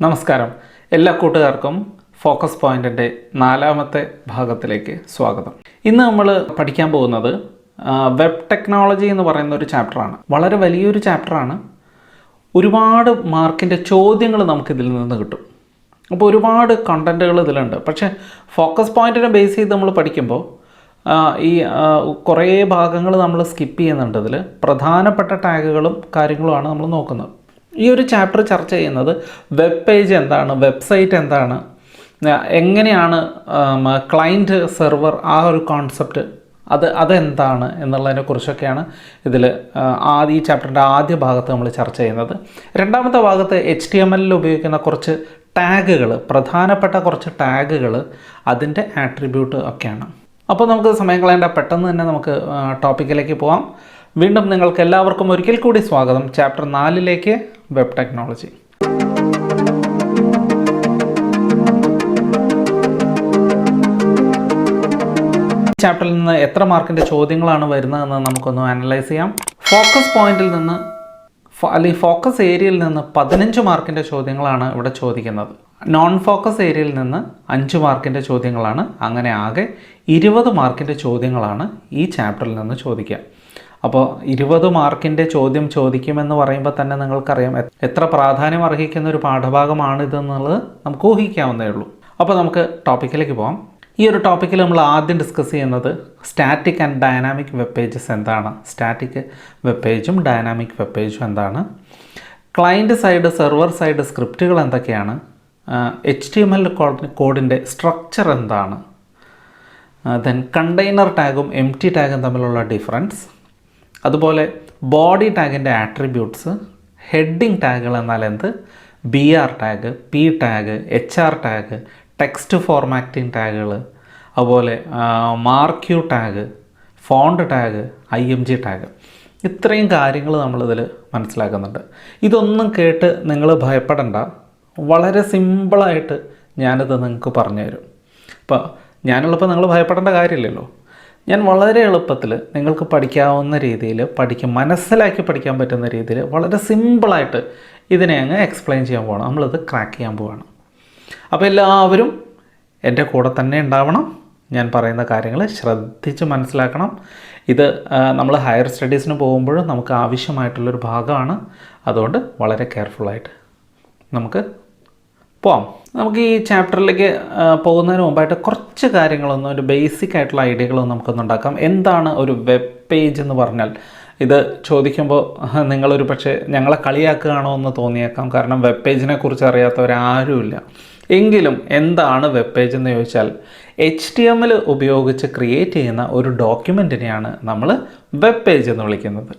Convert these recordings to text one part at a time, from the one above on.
നമസ്കാരം. എല്ലാ കൂട്ടുകാർക്കും ഫോക്കസ് പോയിന്റിൻ്റെ 4ാമത്തെ ഭാഗത്തിലേക്ക് സ്വാഗതം. ഇന്ന് നമ്മൾ പഠിക്കാൻ പോകുന്നത് വെബ് ടെക്നോളജി എന്ന് പറയുന്ന ഒരു ചാപ്റ്ററാണ്. വളരെ വലിയൊരു ചാപ്റ്ററാണ്. ഒരുപാട് മാർക്കിൻ്റെ ചോദ്യങ്ങൾ നമുക്കിതിൽ നിന്ന് കിട്ടും. അപ്പോൾ ഒരുപാട് കണ്ടൻറ്റുകൾ ഇതിലുണ്ട്. പക്ഷേ ഫോക്കസ് പോയിന്റിനെ ബേസ് ചെയ്ത് നമ്മൾ പഠിക്കുമ്പോൾ കുറേ ഭാഗങ്ങൾ നമ്മൾ സ്കിപ്പ് ചെയ്യുന്നുണ്ട്. ഇതിൽ പ്രധാനപ്പെട്ട ടാഗുകളും കാര്യങ്ങളുമാണ് നമ്മൾ നോക്കുന്നത്. ഈ ഒരു ചാപ്റ്റർ ചർച്ച ചെയ്യുന്നത് വെബ് പേജ് എന്താണ്, വെബ്സൈറ്റ് എന്താണ്, എങ്ങനെയാണ് ക്ലയൻറ്റ് സെർവർ ആ ഒരു കോൺസെപ്റ്റ് അതെന്താണ് എന്നുള്ളതിനെക്കുറിച്ചൊക്കെയാണ് ഈ ചാപ്റ്ററിൻ്റെ ആദ്യ ഭാഗത്ത് നമ്മൾ ചർച്ച ചെയ്യുന്നത്. രണ്ടാമത്തെ ഭാഗത്ത് HTML ഉപയോഗിക്കുന്ന കുറച്ച് ടാഗുകൾ, പ്രധാനപ്പെട്ട കുറച്ച് ടാഗുകൾ, അതിൻ്റെ ആട്രിബ്യൂട്ട് ഒക്കെയാണ്. അപ്പോൾ നമുക്ക് സമയം കളയേണ്ട, പെട്ടെന്ന് തന്നെ നമുക്ക് ടോപ്പിക്കിലേക്ക് പോകാം. വീണ്ടും നിങ്ങൾക്ക് എല്ലാവർക്കും ഒരിക്കൽ കൂടി സ്വാഗതം ചാപ്റ്റർ 4ലേക്ക്, വെബ് ടെക്നോളജി. ചാപ്റ്ററിൽ നിന്ന് എത്ര മാർക്കിൻ്റെ ചോദ്യങ്ങളാണ് വരുന്നതെന്ന് നമുക്കൊന്ന് അനലൈസ് ചെയ്യാം. ഫോക്കസ് പോയിന്റിൽ നിന്ന് അല്ലെങ്കിൽ ഫോക്കസ് ഏരിയയിൽ നിന്ന് 15 മാർക്കിൻ്റെ ചോദ്യങ്ങളാണ് ഇവിടെ ചോദിക്കുന്നത്. നോൺ ഫോക്കസ് ഏരിയയിൽ നിന്ന് 5 മാർക്കിൻ്റെ ചോദ്യങ്ങളാണ്. അങ്ങനെ ആകെ 20 മാർക്കിൻ്റെ ചോദ്യങ്ങളാണ് ഈ ചാപ്റ്ററിൽ നിന്ന് ചോദിക്കുക. അപ്പോൾ 20 മാർക്കിൻ്റെ ചോദ്യം ചോദിക്കുമെന്ന് പറയുമ്പോൾ തന്നെ നിങ്ങൾക്കറിയാം എത്ര പ്രാധാന്യം അർഹിക്കുന്ന ഒരു പാഠഭാഗമാണിതെന്നുള്ളത് നമുക്ക് ഊഹിക്കാവുന്നേ ഉള്ളൂ. അപ്പോൾ നമുക്ക് ടോപ്പിക്കിലേക്ക് പോകാം. ഈ ഒരു ടോപ്പിക്കിൽ നമ്മൾ ആദ്യം ഡിസ്കസ് ചെയ്യുന്നത് static and dynamic web pages എന്താണ്, സ്റ്റാറ്റിക് വെബ് പേജും ഡൈനാമിക് വെബ് പേജും എന്താണ്, ക്ലയൻറ്റ് സൈഡ് സെർവർ സൈഡ് സ്ക്രിപ്റ്റുകൾ എന്തൊക്കെയാണ്, HTML കോഡിൻ്റെ സ്ട്രക്ചർ എന്താണ്, ദെൻ കണ്ടെയ്നർ ടാഗും എംപ്റ്റി ടാഗും തമ്മിലുള്ള ഡിഫറൻസ്, അതുപോലെ ബോഡി ടാഗിൻ്റെ ആട്രിബ്യൂട്ട്സ്, ഹെഡിങ് ടാഗുകൾ എന്നാൽ എന്ത്, BR tag, P tag, HR tag, text formatting ടാഗുകൾ, അതുപോലെ marquee tag, font tag, IMG tag, ഇത്രയും കാര്യങ്ങൾ നമ്മളിതിൽ മനസ്സിലാക്കുന്നുണ്ട്. ഇതൊന്നും കേട്ട് നിങ്ങൾ ഭയപ്പെടണ്ട, വളരെ സിമ്പിളായിട്ട് ഞാനിത് നിങ്ങൾക്ക് പറഞ്ഞുതരും. ഇപ്പോൾ ഞാനുള്ളപ്പോൾ നിങ്ങൾ ഭയപ്പെടേണ്ട കാര്യമില്ലല്ലോ. ഞാൻ വളരെ എളുപ്പത്തിൽ നിങ്ങൾക്ക് പഠിക്കാവുന്ന രീതിയിൽ മനസ്സിലാക്കി പഠിക്കാൻ പറ്റുന്ന രീതിയിൽ വളരെ സിമ്പിളായിട്ട് ഇതിനെ അങ്ങ് എക്സ്പ്ലെയിൻ ചെയ്യാൻ പോകണം. നമ്മളിത് ക്രാക്ക് ചെയ്യാൻ പോവുകയാണ്. അപ്പോൾ എല്ലാവരും എൻ്റെ കൂടെ തന്നെ ഉണ്ടാവണം. ഞാൻ പറയുന്ന കാര്യങ്ങൾ ശ്രദ്ധിച്ച് മനസ്സിലാക്കണം. ഇത് നമ്മൾ ഹയർ സ്റ്റഡീസിന് പോകുമ്പോഴും നമുക്ക് ആവശ്യമായിട്ടുള്ളൊരു ഭാഗമാണ്. അതുകൊണ്ട് വളരെ കെയർഫുള്ളായിട്ട് നമുക്ക് പോവാം. നമുക്ക് ഈ ചാപ്റ്ററിലേക്ക് പോകുന്നതിന് മുമ്പായിട്ട് കുറച്ച് കാര്യങ്ങളൊന്നും, ഒരു ബേസിക് ആയിട്ടുള്ള ഐഡിയകളൊന്നും നമുക്കൊന്നുണ്ടാക്കാം. എന്താണ് ഒരു വെബ് പേജ് എന്ന് പറഞ്ഞാൽ? ഇത് ചോദിക്കുമ്പോൾ നിങ്ങളൊരു പക്ഷേ ഞങ്ങളെ കളിയാക്കുകയാണോ എന്ന് തോന്നിയേക്കാം. കാരണം വെബ് പേജിനെ കുറിച്ച് അറിയാത്തവരാരുമില്ല. എങ്കിലും എന്താണ് വെബ് പേജ് എന്ന് ചോദിച്ചാൽ HTML ഉപയോഗിച്ച് ക്രിയേറ്റ് ചെയ്യുന്ന ഒരു ഡോക്യുമെൻറ്റിനെയാണ് നമ്മൾ വെബ് പേജ് എന്ന് വിളിക്കുന്നത്.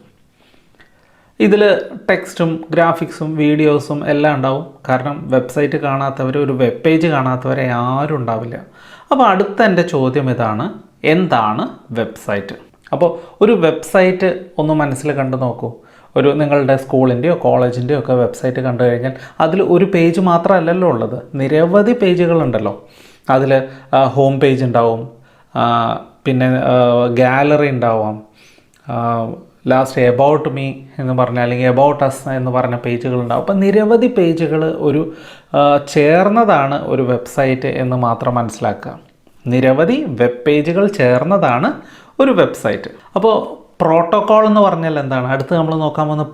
ഇതിൽ ടെക്സ്റ്റും ഗ്രാഫിക്സും വീഡിയോസും എല്ലാം ഉണ്ടാവും. കാരണം വെബ്സൈറ്റ് കാണാത്തവർ, ഒരു വെബ് പേജ് കാണാത്തവരെ ആരും ഉണ്ടാവില്ല. അപ്പോൾ അടുത്ത എൻ്റെ ചോദ്യം ഇതാണ്, എന്താണ് വെബ്സൈറ്റ്? അപ്പോൾ ഒരു വെബ്സൈറ്റ് ഒന്ന് മനസ്സിൽ കണ്ടു നോക്കൂ. നിങ്ങളുടെ സ്കൂളിൻ്റെയോ കോളേജിൻ്റെയോ ഒക്കെ വെബ്സൈറ്റ് കണ്ടു കഴിഞ്ഞാൽ അതിൽ ഒരു പേജ് മാത്രമല്ലല്ലോ ഉള്ളത്, നിരവധി പേജുകളുണ്ടല്ലോ. അതിൽ ഹോം പേജ് ഉണ്ടാവും, പിന്നെ ഗാലറി ഉണ്ടാവാം, ലാസ്റ്റ് എബൌട്ട് മീ എന്ന് പറഞ്ഞ, അല്ലെങ്കിൽ എബൌട്ട് അസ് എന്ന് പറഞ്ഞ പേജുകളുണ്ടാവും. അപ്പോൾ നിരവധി പേജുകൾ ചേർന്നതാണ് ഒരു വെബ്സൈറ്റ് എന്ന് മാത്രം മനസ്സിലാക്കുക. നിരവധി വെബ് പേജുകൾ ചേർന്നതാണ് ഒരു വെബ്സൈറ്റ്. അപ്പോൾ പ്രോട്ടോക്കോൾ എന്ന് പറഞ്ഞാൽ എന്താണ്? അടുത്ത് നമ്മൾ നോക്കാൻ പോകുന്ന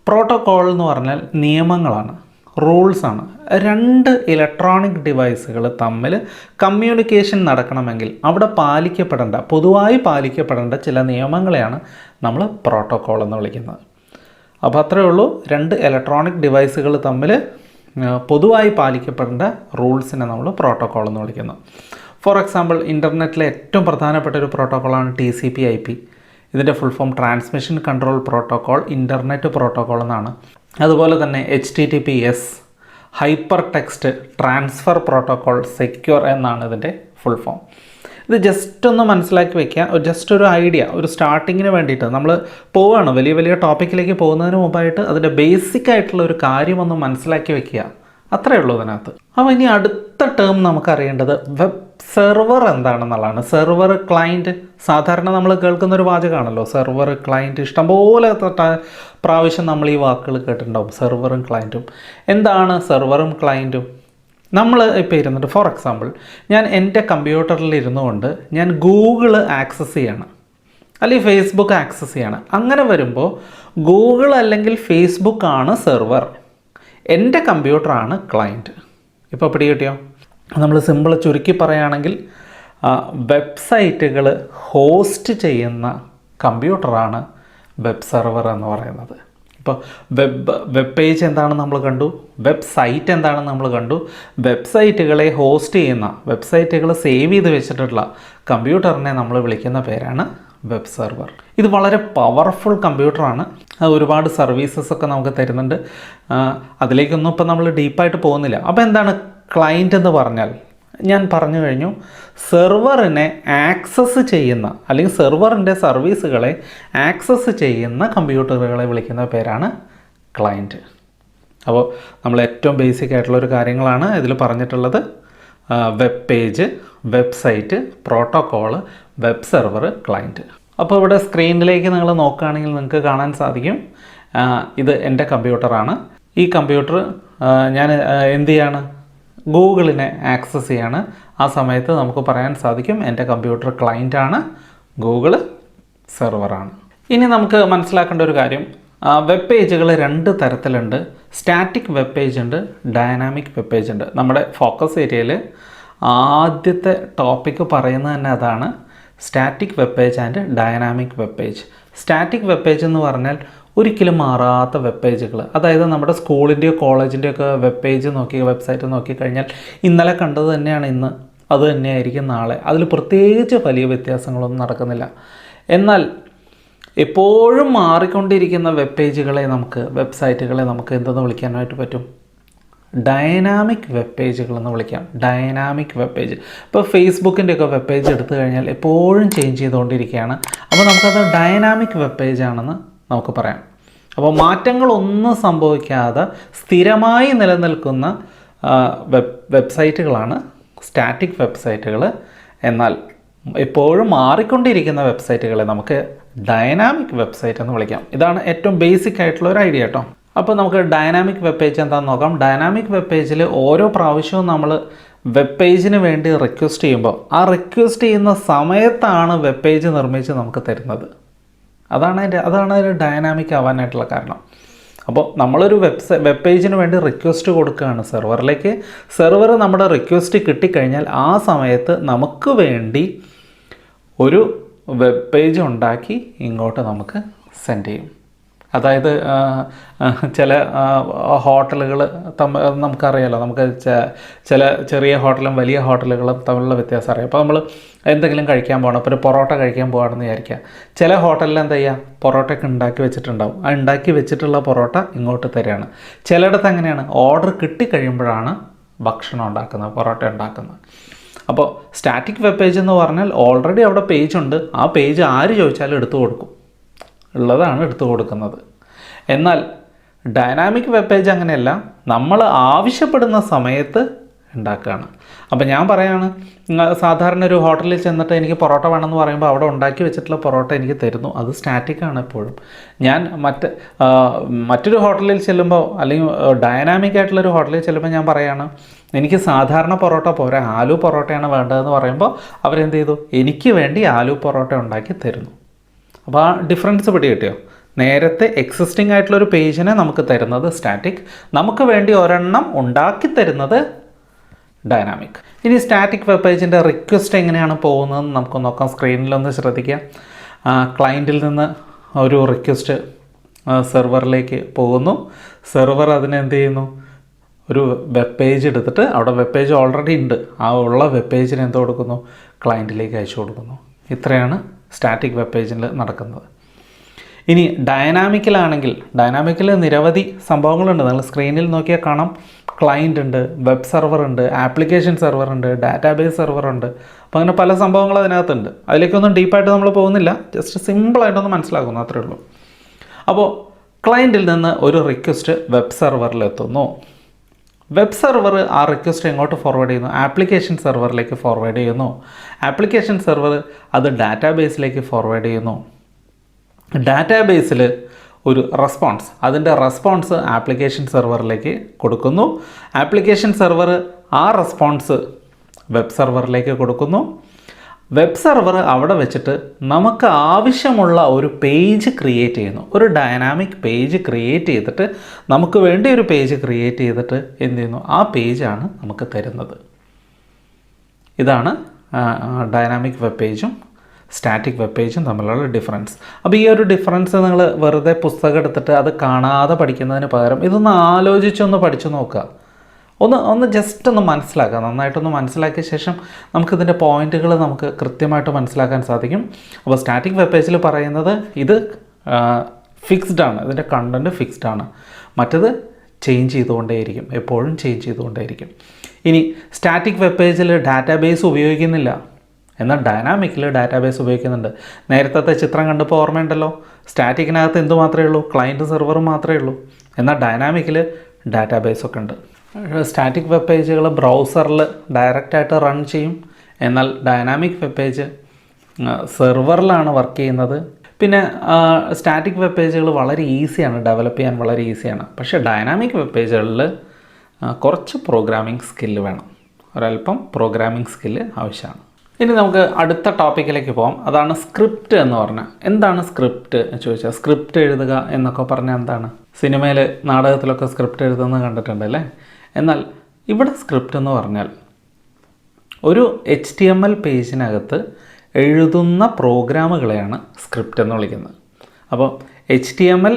പ്രോട്ടോക്കോൾ എന്ന് പറഞ്ഞാൽ നിയമങ്ങളാണ്, റൂൾസാണ്. 2 ഇലക്ട്രോണിക് ഡിവൈസുകൾ തമ്മിൽ കമ്മ്യൂണിക്കേഷൻ നടക്കണമെങ്കിൽ അവിടെ പൊതുവായി പാലിക്കപ്പെടേണ്ട ചില നിയമങ്ങളെയാണ് നമ്മൾ പ്രോട്ടോക്കോൾ എന്ന് വിളിക്കുന്നത്. അപ്പോൾ അത്രയേ ഉള്ളൂ. 2 ഇലക്ട്രോണിക് ഡിവൈസുകൾ തമ്മിൽ പൊതുവായി പാലിക്കപ്പെടേണ്ട റൂൾസിനെ നമ്മൾ പ്രോട്ടോക്കോൾ എന്ന് വിളിക്കുന്നു. ഫോർ എക്സാമ്പിൾ, ഇൻ്റർനെറ്റിലെ ഏറ്റവും പ്രധാനപ്പെട്ട ഒരു പ്രോട്ടോക്കോളാണ് TCP/IP. ഇതിൻ്റെ full form transmission control protocol, internet protocol എന്നാണ്. അതുപോലെ തന്നെ HTTPS, hyper text transfer protocol secure എന്നാണ് ഇതിൻ്റെ ഫുൾ ഫോം. ഇത് ജസ്റ്റ് ഒന്ന് മനസ്സിലാക്കി വയ്ക്കുക. ജസ്റ്റ് ഒരു ഐഡിയ, ഒരു സ്റ്റാർട്ടിങ്ങിന് വേണ്ടിയിട്ട് നമ്മൾ പോവുകയാണ്. വലിയ വലിയ ടോപ്പിക്കിലേക്ക് പോകുന്നതിന് മുമ്പായിട്ട് അതിൻ്റെ ബേസിക് ആയിട്ടുള്ള ഒരു കാര്യം ഒന്ന് മനസ്സിലാക്കി വയ്ക്കുക. അത്രയേ ഉള്ളൂ അതിനകത്ത്. അപ്പോൾ ഇനി അടുത്ത ടേം നമുക്കറിയേണ്ടത് വെബ് സെർവർ എന്താണെന്നുള്ളതാണ്. സെർവർ, ക്ലയൻറ്റ്, സാധാരണ നമ്മൾ കേൾക്കുന്നൊരു വാചകമാണല്ലോ സെർവർ, ക്ലയൻറ്റ്. ഇഷ്ടംപോലെ പ്രാവശ്യം നമ്മൾ ഈ വാക്കുകൾ കേട്ടിട്ടുണ്ടാവും, സെർവറും ക്ലയൻറ്റും. എന്താണ് സെർവറും ക്ലയൻറ്റും? നമ്മൾ ഇപ്പോൾ ഇരുന്നിട്ട്, ഫോർ എക്സാമ്പിൾ, ഞാൻ എൻ്റെ കമ്പ്യൂട്ടറിൽ ഇരുന്നുകൊണ്ട് ഞാൻ ഗൂഗിൾ ആക്സസ് ചെയ്യണം, അല്ലെങ്കിൽ ഫേസ്ബുക്ക് ആക്സസ് ചെയ്യണം. അങ്ങനെ വരുമ്പോൾ ഗൂഗിൾ അല്ലെങ്കിൽ ഫേസ്ബുക്ക് ആണ് സെർവർ, എൻ്റെ കമ്പ്യൂട്ടറാണ് ക്ലയൻറ്റ്. ഇപ്പോൾ പിടി കിട്ടിയോ? നമ്മൾ സിമ്പിൾ ചുരുക്കി പറയുകയാണെങ്കിൽ വെബ്സൈറ്റുകൾ ഹോസ്റ്റ് ചെയ്യുന്ന കമ്പ്യൂട്ടറാണ് വെബ് സെർവർ എന്ന് പറയുന്നത്. ഇപ്പോൾ വെബ് പേജ് എന്താണെന്ന് നമ്മൾ കണ്ടു, വെബ്സൈറ്റ് എന്താണെന്ന് നമ്മൾ കണ്ടു. വെബ്സൈറ്റുകളെ ഹോസ്റ്റ് ചെയ്യുന്ന, വെബ്സൈറ്റുകൾ സേവ് ചെയ്ത് വെച്ചിട്ടുള്ള കമ്പ്യൂട്ടറിനെ നമ്മൾ വിളിക്കുന്ന പേരാണ് വെബ് സെർവർ. ഇത് വളരെ പവർഫുൾ കമ്പ്യൂട്ടറാണ്. ഒരുപാട് സർവീസസ് ഒക്കെ നമുക്ക് തരുന്നുണ്ട്. അതിലേക്കൊന്നും ഇപ്പോൾ നമ്മൾ ഡീപ്പായിട്ട് പോകുന്നില്ല. അപ്പോൾ എന്താണ് ക്ലയൻറ്റ് എന്ന് പറഞ്ഞാൽ? ഞാൻ പറഞ്ഞു കഴിഞ്ഞു, സെർവറിനെ ആക്സസ് ചെയ്യുന്ന, അല്ലെങ്കിൽ സെർവറിൻ്റെ സർവീസുകളെ ആക്സസ് ചെയ്യുന്ന കമ്പ്യൂട്ടറുകളെ വിളിക്കുന്ന പേരാണ് ക്ലയൻറ്റ്. അപ്പോൾ നമ്മൾ ഏറ്റവും ബേസിക് ആയിട്ടുള്ളൊരു കാര്യങ്ങളാണ് ഇതിൽ പറഞ്ഞിട്ടുള്ളത്. Web page, website, protocol, web server, client. അപ്പോൾ ഇവിടെ സ്ക്രീനിലേക്ക് നിങ്ങൾ നോക്കുകയാണെങ്കിൽ നിങ്ങൾക്ക് കാണാൻ സാധിക്കും, ഇത് എൻ്റെ കമ്പ്യൂട്ടറാണ്. ഈ കമ്പ്യൂട്ടർ ഞാൻ എന്ത് ചെയ്യാണ്? ഗൂഗിളിനെ ആക്സസ് ചെയ്യാണ്. ആ സമയത്ത് നമുക്ക് പറയാൻ സാധിക്കും എൻ്റെ കമ്പ്യൂട്ടർ ക്ലയൻറ്റാണ്, ഗൂഗിൾ സെർവറാണ്. ഇനി നമുക്ക് മനസ്സിലാക്കേണ്ട ഒരു കാര്യം, വെബ് പേജുകൾ രണ്ട് തരത്തിലുണ്ട്. സ്റ്റാറ്റിക് വെബ് പേജ് ഉണ്ട്, ഡൈനാമിക് വെബ് പേജ് ഉണ്ട്. നമ്മുടെ ഫോക്കസ് ഏരിയയിൽ ആദ്യത്തെ ടോപ്പിക്ക് പറയുന്നത് തന്നെ അതാണ്, static web page and dynamic web page. Static web page എന്ന് പറഞ്ഞാൽ ഒരിക്കലും മാറാത്ത വെബ് പേജുകൾ. അതായത് നമ്മുടെ സ്കൂളിൻ്റെയോ കോളേജിൻ്റെയോ ഒക്കെ വെബ് പേജ് നോക്കി, വെബ്സൈറ്റ് നോക്കിക്കഴിഞ്ഞാൽ ഇന്നലെ കണ്ടത് തന്നെയാണ് ഇന്ന്, അത് തന്നെയായിരിക്കും നാളെ. അതിൽ പ്രത്യേകിച്ച് വലിയ വ്യത്യാസങ്ങളൊന്നും നടക്കുന്നില്ല. എന്നാൽ എപ്പോഴും മാറിക്കൊണ്ടിരിക്കുന്ന വെബ് പേജുകളെ നമുക്ക്, വെബ്സൈറ്റുകളെ നമുക്ക് എന്തെന്ന് വിളിക്കാനായിട്ട് പറ്റും? ഡൈനാമിക് വെബ് പേജുകൾ എന്ന് വിളിക്കാം. Dynamic web page. ഇപ്പോൾ ഫേസ്ബുക്കിൻ്റെ ഒക്കെ വെബ് പേജ് എടുത്തു കഴിഞ്ഞാൽ എപ്പോഴും ചേഞ്ച് ചെയ്തുകൊണ്ടിരിക്കുകയാണ്. അപ്പോൾ നമുക്കത് ഡൈനാമിക് വെബ് പേജ് ആണെന്ന് നമുക്ക് പറയാം. അപ്പോൾ മാറ്റങ്ങളൊന്നും സംഭവിക്കാതെ സ്ഥിരമായി നിലനിൽക്കുന്ന വെബ്സൈറ്റുകളാണ് സ്റ്റാറ്റിക് വെബ്സൈറ്റുകൾ. എന്നാൽ എപ്പോഴും മാറിക്കൊണ്ടിരിക്കുന്ന വെബ്സൈറ്റുകളെ നമുക്ക് ഡൈനാമിക് വെബ്സൈറ്റ് എന്ന് വിളിക്കാം. ഇതാണ് ഏറ്റവും ബേസിക് ആയിട്ടുള്ള ഒരു ഐഡിയ കേട്ടോ. അപ്പോൾ നമുക്ക് ഡൈനാമിക് വെബ് പേജ് എന്താണെന്ന് നോക്കാം. ഡൈനാമിക് വെബ് പേജിൽ ഓരോ പ്രാവശ്യവും നമ്മൾ വെബ് പേജിന് വേണ്ടി റിക്വസ്റ്റ് ചെയ്യുമ്പോൾ ആ റിക്വസ്റ്റ് ചെയ്യുന്ന സമയത്താണ് വെബ് പേജ് നിർമ്മിച്ച് നമുക്ക് തരുന്നത്. അതാണ് അതിൻ്റെ ഡൈനാമിക് ആവാനായിട്ടുള്ള കാരണം. അപ്പോൾ നമ്മളൊരു വെബ് പേജിന് വേണ്ടി റിക്വസ്റ്റ് കൊടുക്കുകയാണ് സെർവറിലേക്ക്. സെർവർ നമ്മുടെ റിക്വസ്റ്റ് കിട്ടിക്കഴിഞ്ഞാൽ ആ സമയത്ത് നമുക്ക് വേണ്ടി ഒരു വെബ് പേജ് ഉണ്ടാക്കി ഇങ്ങോട്ട് നമുക്ക് സെൻഡ് ചെയ്യും. അതായത് ചില ഹോട്ടലുകൾ നമുക്കറിയാലോ, നമുക്ക് ചില ചെറിയ ഹോട്ടലും വലിയ ഹോട്ടലുകളും തമ്മിലുള്ള വ്യത്യാസം അറിയാം. അപ്പോൾ നമ്മൾ എന്തെങ്കിലും കഴിക്കാൻ പോകണം, അപ്പോൾ ഒരു പൊറോട്ട കഴിക്കാൻ പോകണമെന്ന് വിചാരിക്കുക. ചില ഹോട്ടലിൽ എന്താ ചെയ്യുക, പൊറോട്ടയൊക്കെ ഉണ്ടാക്കി വെച്ചിട്ടുണ്ടാവും. ആ ഉണ്ടാക്കി വെച്ചിട്ടുള്ള പൊറോട്ട ഇങ്ങോട്ട് തരികയാണ്. ചിലയിടത്ത് അങ്ങനെയാണ്, ഓർഡർ കിട്ടിക്കഴിയുമ്പോഴാണ് ഭക്ഷണം ഉണ്ടാക്കുന്നത്, പൊറോട്ട ഉണ്ടാക്കുന്നത്. അപ്പോൾ സ്റ്റാറ്റിക് വെബ് പേജ് എന്ന് പറഞ്ഞാൽ ഓൾറെഡി അവിടെ പേജുണ്ട്, ആ പേജ് ആര് ചോദിച്ചാലും എടുത്തു കൊടുക്കും, ഉള്ളതാണ് എടുത്തു കൊടുക്കുന്നത്. എന്നാൽ ഡൈനാമിക് വെബ് പേജ് അങ്ങനെയല്ല, നമ്മൾ ആവശ്യപ്പെടുന്ന സമയത്ത് ഉണ്ടാക്കുകയാണ്. അപ്പോൾ ഞാൻ പറയാണ്, സാധാരണ ഒരു ഹോട്ടലിൽ ചെന്നിട്ട് എനിക്ക് പൊറോട്ട വേണമെന്ന് പറയുമ്പോൾ അവിടെ ഉണ്ടാക്കി വെച്ചിട്ടുള്ള പൊറോട്ട എനിക്ക് തരുന്നു, അത് സ്റ്റാറ്റിക്കാണ് എപ്പോഴും. ഞാൻ മറ്റൊരു ഹോട്ടലിൽ ചെല്ലുമ്പോൾ, അല്ലെങ്കിൽ ഡൈനാമിക് ആയിട്ടുള്ളൊരു ഹോട്ടലിൽ ചെല്ലുമ്പോൾ ഞാൻ പറയാണ്, എനിക്ക് സാധാരണ പൊറോട്ട പോരാ, ആലു പൊറോട്ടയാണ് വേണ്ടതെന്ന് പറയുമ്പോൾ അവരെന്ത് ചെയ്തു, എനിക്ക് വേണ്ടി ആലു പൊറോട്ട ഉണ്ടാക്കി തരുന്നു. അപ്പോൾ ആ ഡിഫറൻസ് പിടി കിട്ടിയോ? നേരത്തെ എക്സിസ്റ്റിംഗ് ആയിട്ടുള്ളൊരു പേജിനെ നമുക്ക് തരുന്നത് സ്റ്റാറ്റിക്, നമുക്ക് വേണ്ടി ഒരെണ്ണം ഉണ്ടാക്കി തരുന്നത് ഡൈനാമിക്. ഇനി സ്റ്റാറ്റിക് വെബ് പേജിൻ്റെ റിക്വസ്റ്റ് എങ്ങനെയാണ് പോകുന്നതെന്ന് നമുക്ക് നോക്കാം. സ്ക്രീനിലൊന്ന് ശ്രദ്ധിക്കുക. ക്ലയൻറ്റിൽ നിന്ന് ഒരു റിക്വസ്റ്റ് സെർവറിലേക്ക് പോകുന്നു. സെർവർ അതിനെന്ത് ചെയ്യുന്നു, ഒരു വെബ് പേജ് എടുത്തിട്ട്, അവിടെ വെബ് പേജ് ഓൾറെഡി ഉണ്ട്, ആ ഉള്ള വെബ് പേജിന് എന്ത് കൊടുക്കുന്നു, ക്ലയൻറ്റിലേക്ക് അയച്ചു കൊടുക്കുന്നു. ഇത്രയാണ് സ്റ്റാറ്റിക് വെബ് പേജിൽ നടക്കുന്നത്. ഇനി ഡൈനാമിക്കിൽ നിരവധി സംഭവങ്ങളുണ്ട്. നിങ്ങൾ സ്ക്രീനിൽ നോക്കിയാൽ കാണാം, ക്ലയൻ്റ് ഉണ്ട്, വെബ് സെർവർ ഉണ്ട്, ആപ്ലിക്കേഷൻ സെർവർ ഉണ്ട്, ഡാറ്റാബേസ് സെർവർ ഉണ്ട്. അപ്പോൾ അങ്ങനെ പല സംഭവങ്ങൾ അതിനകത്തുണ്ട്. അതിലേക്കൊന്നും ഡീപ്പായിട്ട് നമ്മൾ പോകുന്നില്ല, ജസ്റ്റ് സിമ്പിളായിട്ടൊന്ന് മനസ്സിലാക്കുന്നു, അത്രേ ഉള്ളൂ. അപ്പോൾ ക്ലയൻറ്റിൽ നിന്ന് ഒരു റിക്വസ്റ്റ് വെബ് സെർവറിലെത്തുന്നു. വെബ് സെർവർ ആ റിക്വസ്റ്റ് എങ്ങോട്ട് ഫോർവേഡ് ചെയ്യുന്നു? ആപ്ലിക്കേഷൻ സെർവറിലേക്ക് ഫോർവേഡ് ചെയ്യുന്നു. ആപ്ലിക്കേഷൻ സെർവർ അത് ഡാറ്റാബേസിലേക്ക് ഫോർവേഡ് ചെയ്യുന്നു. ഡാറ്റാബേസിൽ ഒരു റെസ്പോൺസ്, അതിൻ്റെ റെസ്പോൺസ് ആപ്ലിക്കേഷൻ സെർവറിലേക്ക് കൊടുക്കുന്നു. ആപ്ലിക്കേഷൻ സെർവർ ആ റെസ്പോൺസ് വെബ് സെർവറിലേക്ക് കൊടുക്കുന്നു. വെബ് സെർവർ അവിടെ വെച്ചിട്ട് നമുക്ക് ആവശ്യമുള്ള ഒരു പേജ് ക്രിയേറ്റ് ചെയ്യുന്നു. ഒരു ഡൈനാമിക് പേജ് ക്രിയേറ്റ് ചെയ്തിട്ട്, നമുക്ക് വേണ്ടി ഒരു പേജ് ക്രിയേറ്റ് ചെയ്തിട്ട് എന്ത് ചെയ്യുന്നു? ആ പേജാണ് നമുക്ക് തരുന്നത്. ഇതാണ് ഡൈനാമിക് വെബ് പേജും സ്റ്റാറ്റിക് വെബ് പേജും തമ്മിലുള്ള ഡിഫറൻസ്. അപ്പോൾ ഈ ഒരു ഡിഫറൻസ് നിങ്ങൾ വെറുതെ പുസ്തകം എടുത്തിട്ട് അത് കാണാതെ പഠിക്കുന്നതിന് പകരം ഇതൊന്ന് ആലോചിച്ചൊന്ന് പഠിച്ചു നോക്കുക. ഒന്ന് ജസ്റ്റ് ഒന്ന് മനസ്സിലാക്കുക. നന്നായിട്ടൊന്ന് മനസ്സിലാക്കിയ ശേഷം നമുക്കിതിൻ്റെ പോയിൻറ്റുകൾ നമുക്ക് കൃത്യമായിട്ട് മനസ്സിലാക്കാൻ സാധിക്കും. അപ്പോൾ സ്റ്റാറ്റിക് വെബ് പേജിൽ പറയുന്നത് ഇത് ഫിക്സ്ഡ് ആണ്, ഇതിൻ്റെ കണ്ടൻറ്റ് ഫിക്സ്ഡ് ആണ്. മറ്റത് ചേഞ്ച് ചെയ്തുകൊണ്ടേയിരിക്കും, എപ്പോഴും ചേഞ്ച് ചെയ്തുകൊണ്ടേയിരിക്കും. ഇനി സ്റ്റാറ്റിക് വെബ് പേജിൽ ഡാറ്റാബേസ് ഉപയോഗിക്കുന്നില്ല, എന്നാൽ ഡൈനാമിക്കിൽ ഡാറ്റാബേസ് ഉപയോഗിക്കുന്നുണ്ട്. നേരത്തെ ചിത്രം കണ്ടപ്പോൾ ഓർമ്മയുണ്ടല്ലോ, സ്റ്റാറ്റിക്കിനകത്ത് എന്ത് മാത്രമേ ഉള്ളൂ? ക്ലയൻറ്റ് സെർവറും മാത്രമേ ഉള്ളൂ. എന്നാൽ ഡൈനാമിക്കിൽ ഡാറ്റാബേസൊക്കെ ഉണ്ട്. സ്റ്റാറ്റിക് വെബ് പേജുകൾ ബ്രൗസറിൽ ഡയറക്റ്റായിട്ട് റൺ ചെയ്യും, എന്നാൽ ഡൈനാമിക് വെബ് പേജ് സെർവറിലാണ് വർക്ക് ചെയ്യുന്നത്. പിന്നെ സ്റ്റാറ്റിക് വെബ് പേജുകൾ വളരെ ഈസിയാണ്, ഡെവലപ്പ് ചെയ്യാൻ വളരെ ഈസിയാണ്. പക്ഷേ ഡൈനാമിക് വെബ് പേജുകളിൽ കുറച്ച് പ്രോഗ്രാമിംഗ് സ്കില്ല് വേണം, ഒരല്പം പ്രോഗ്രാമിംഗ് സ്കില്ല് ആവശ്യമാണ്. ഇനി നമുക്ക് അടുത്ത ടോപ്പിക്കിലേക്ക് പോകാം. അതാണ് സ്ക്രിപ്റ്റ് എന്ന് പറഞ്ഞാൽ. എന്താണ് സ്ക്രിപ്റ്റ് എന്ന് ചോദിച്ചാൽ, സ്ക്രിപ്റ്റ് എഴുതുക എന്നൊക്കെ പറഞ്ഞാൽ എന്താണ്? സിനിമയിൽ, നാടകത്തിലൊക്കെ സ്ക്രിപ്റ്റ് എഴുതുന്നത് കണ്ടിട്ടുണ്ടല്ലേ? എന്നാൽ ഇവിടെ സ്ക്രിപ്റ്റ് എന്ന് പറഞ്ഞാൽ ഒരു HTML പേജിനകത്ത് എഴുതുന്ന പ്രോഗ്രാമുകളെയാണ് സ്ക്രിപ്റ്റ് എന്ന് വിളിക്കുന്നത്. അപ്പോൾ HTML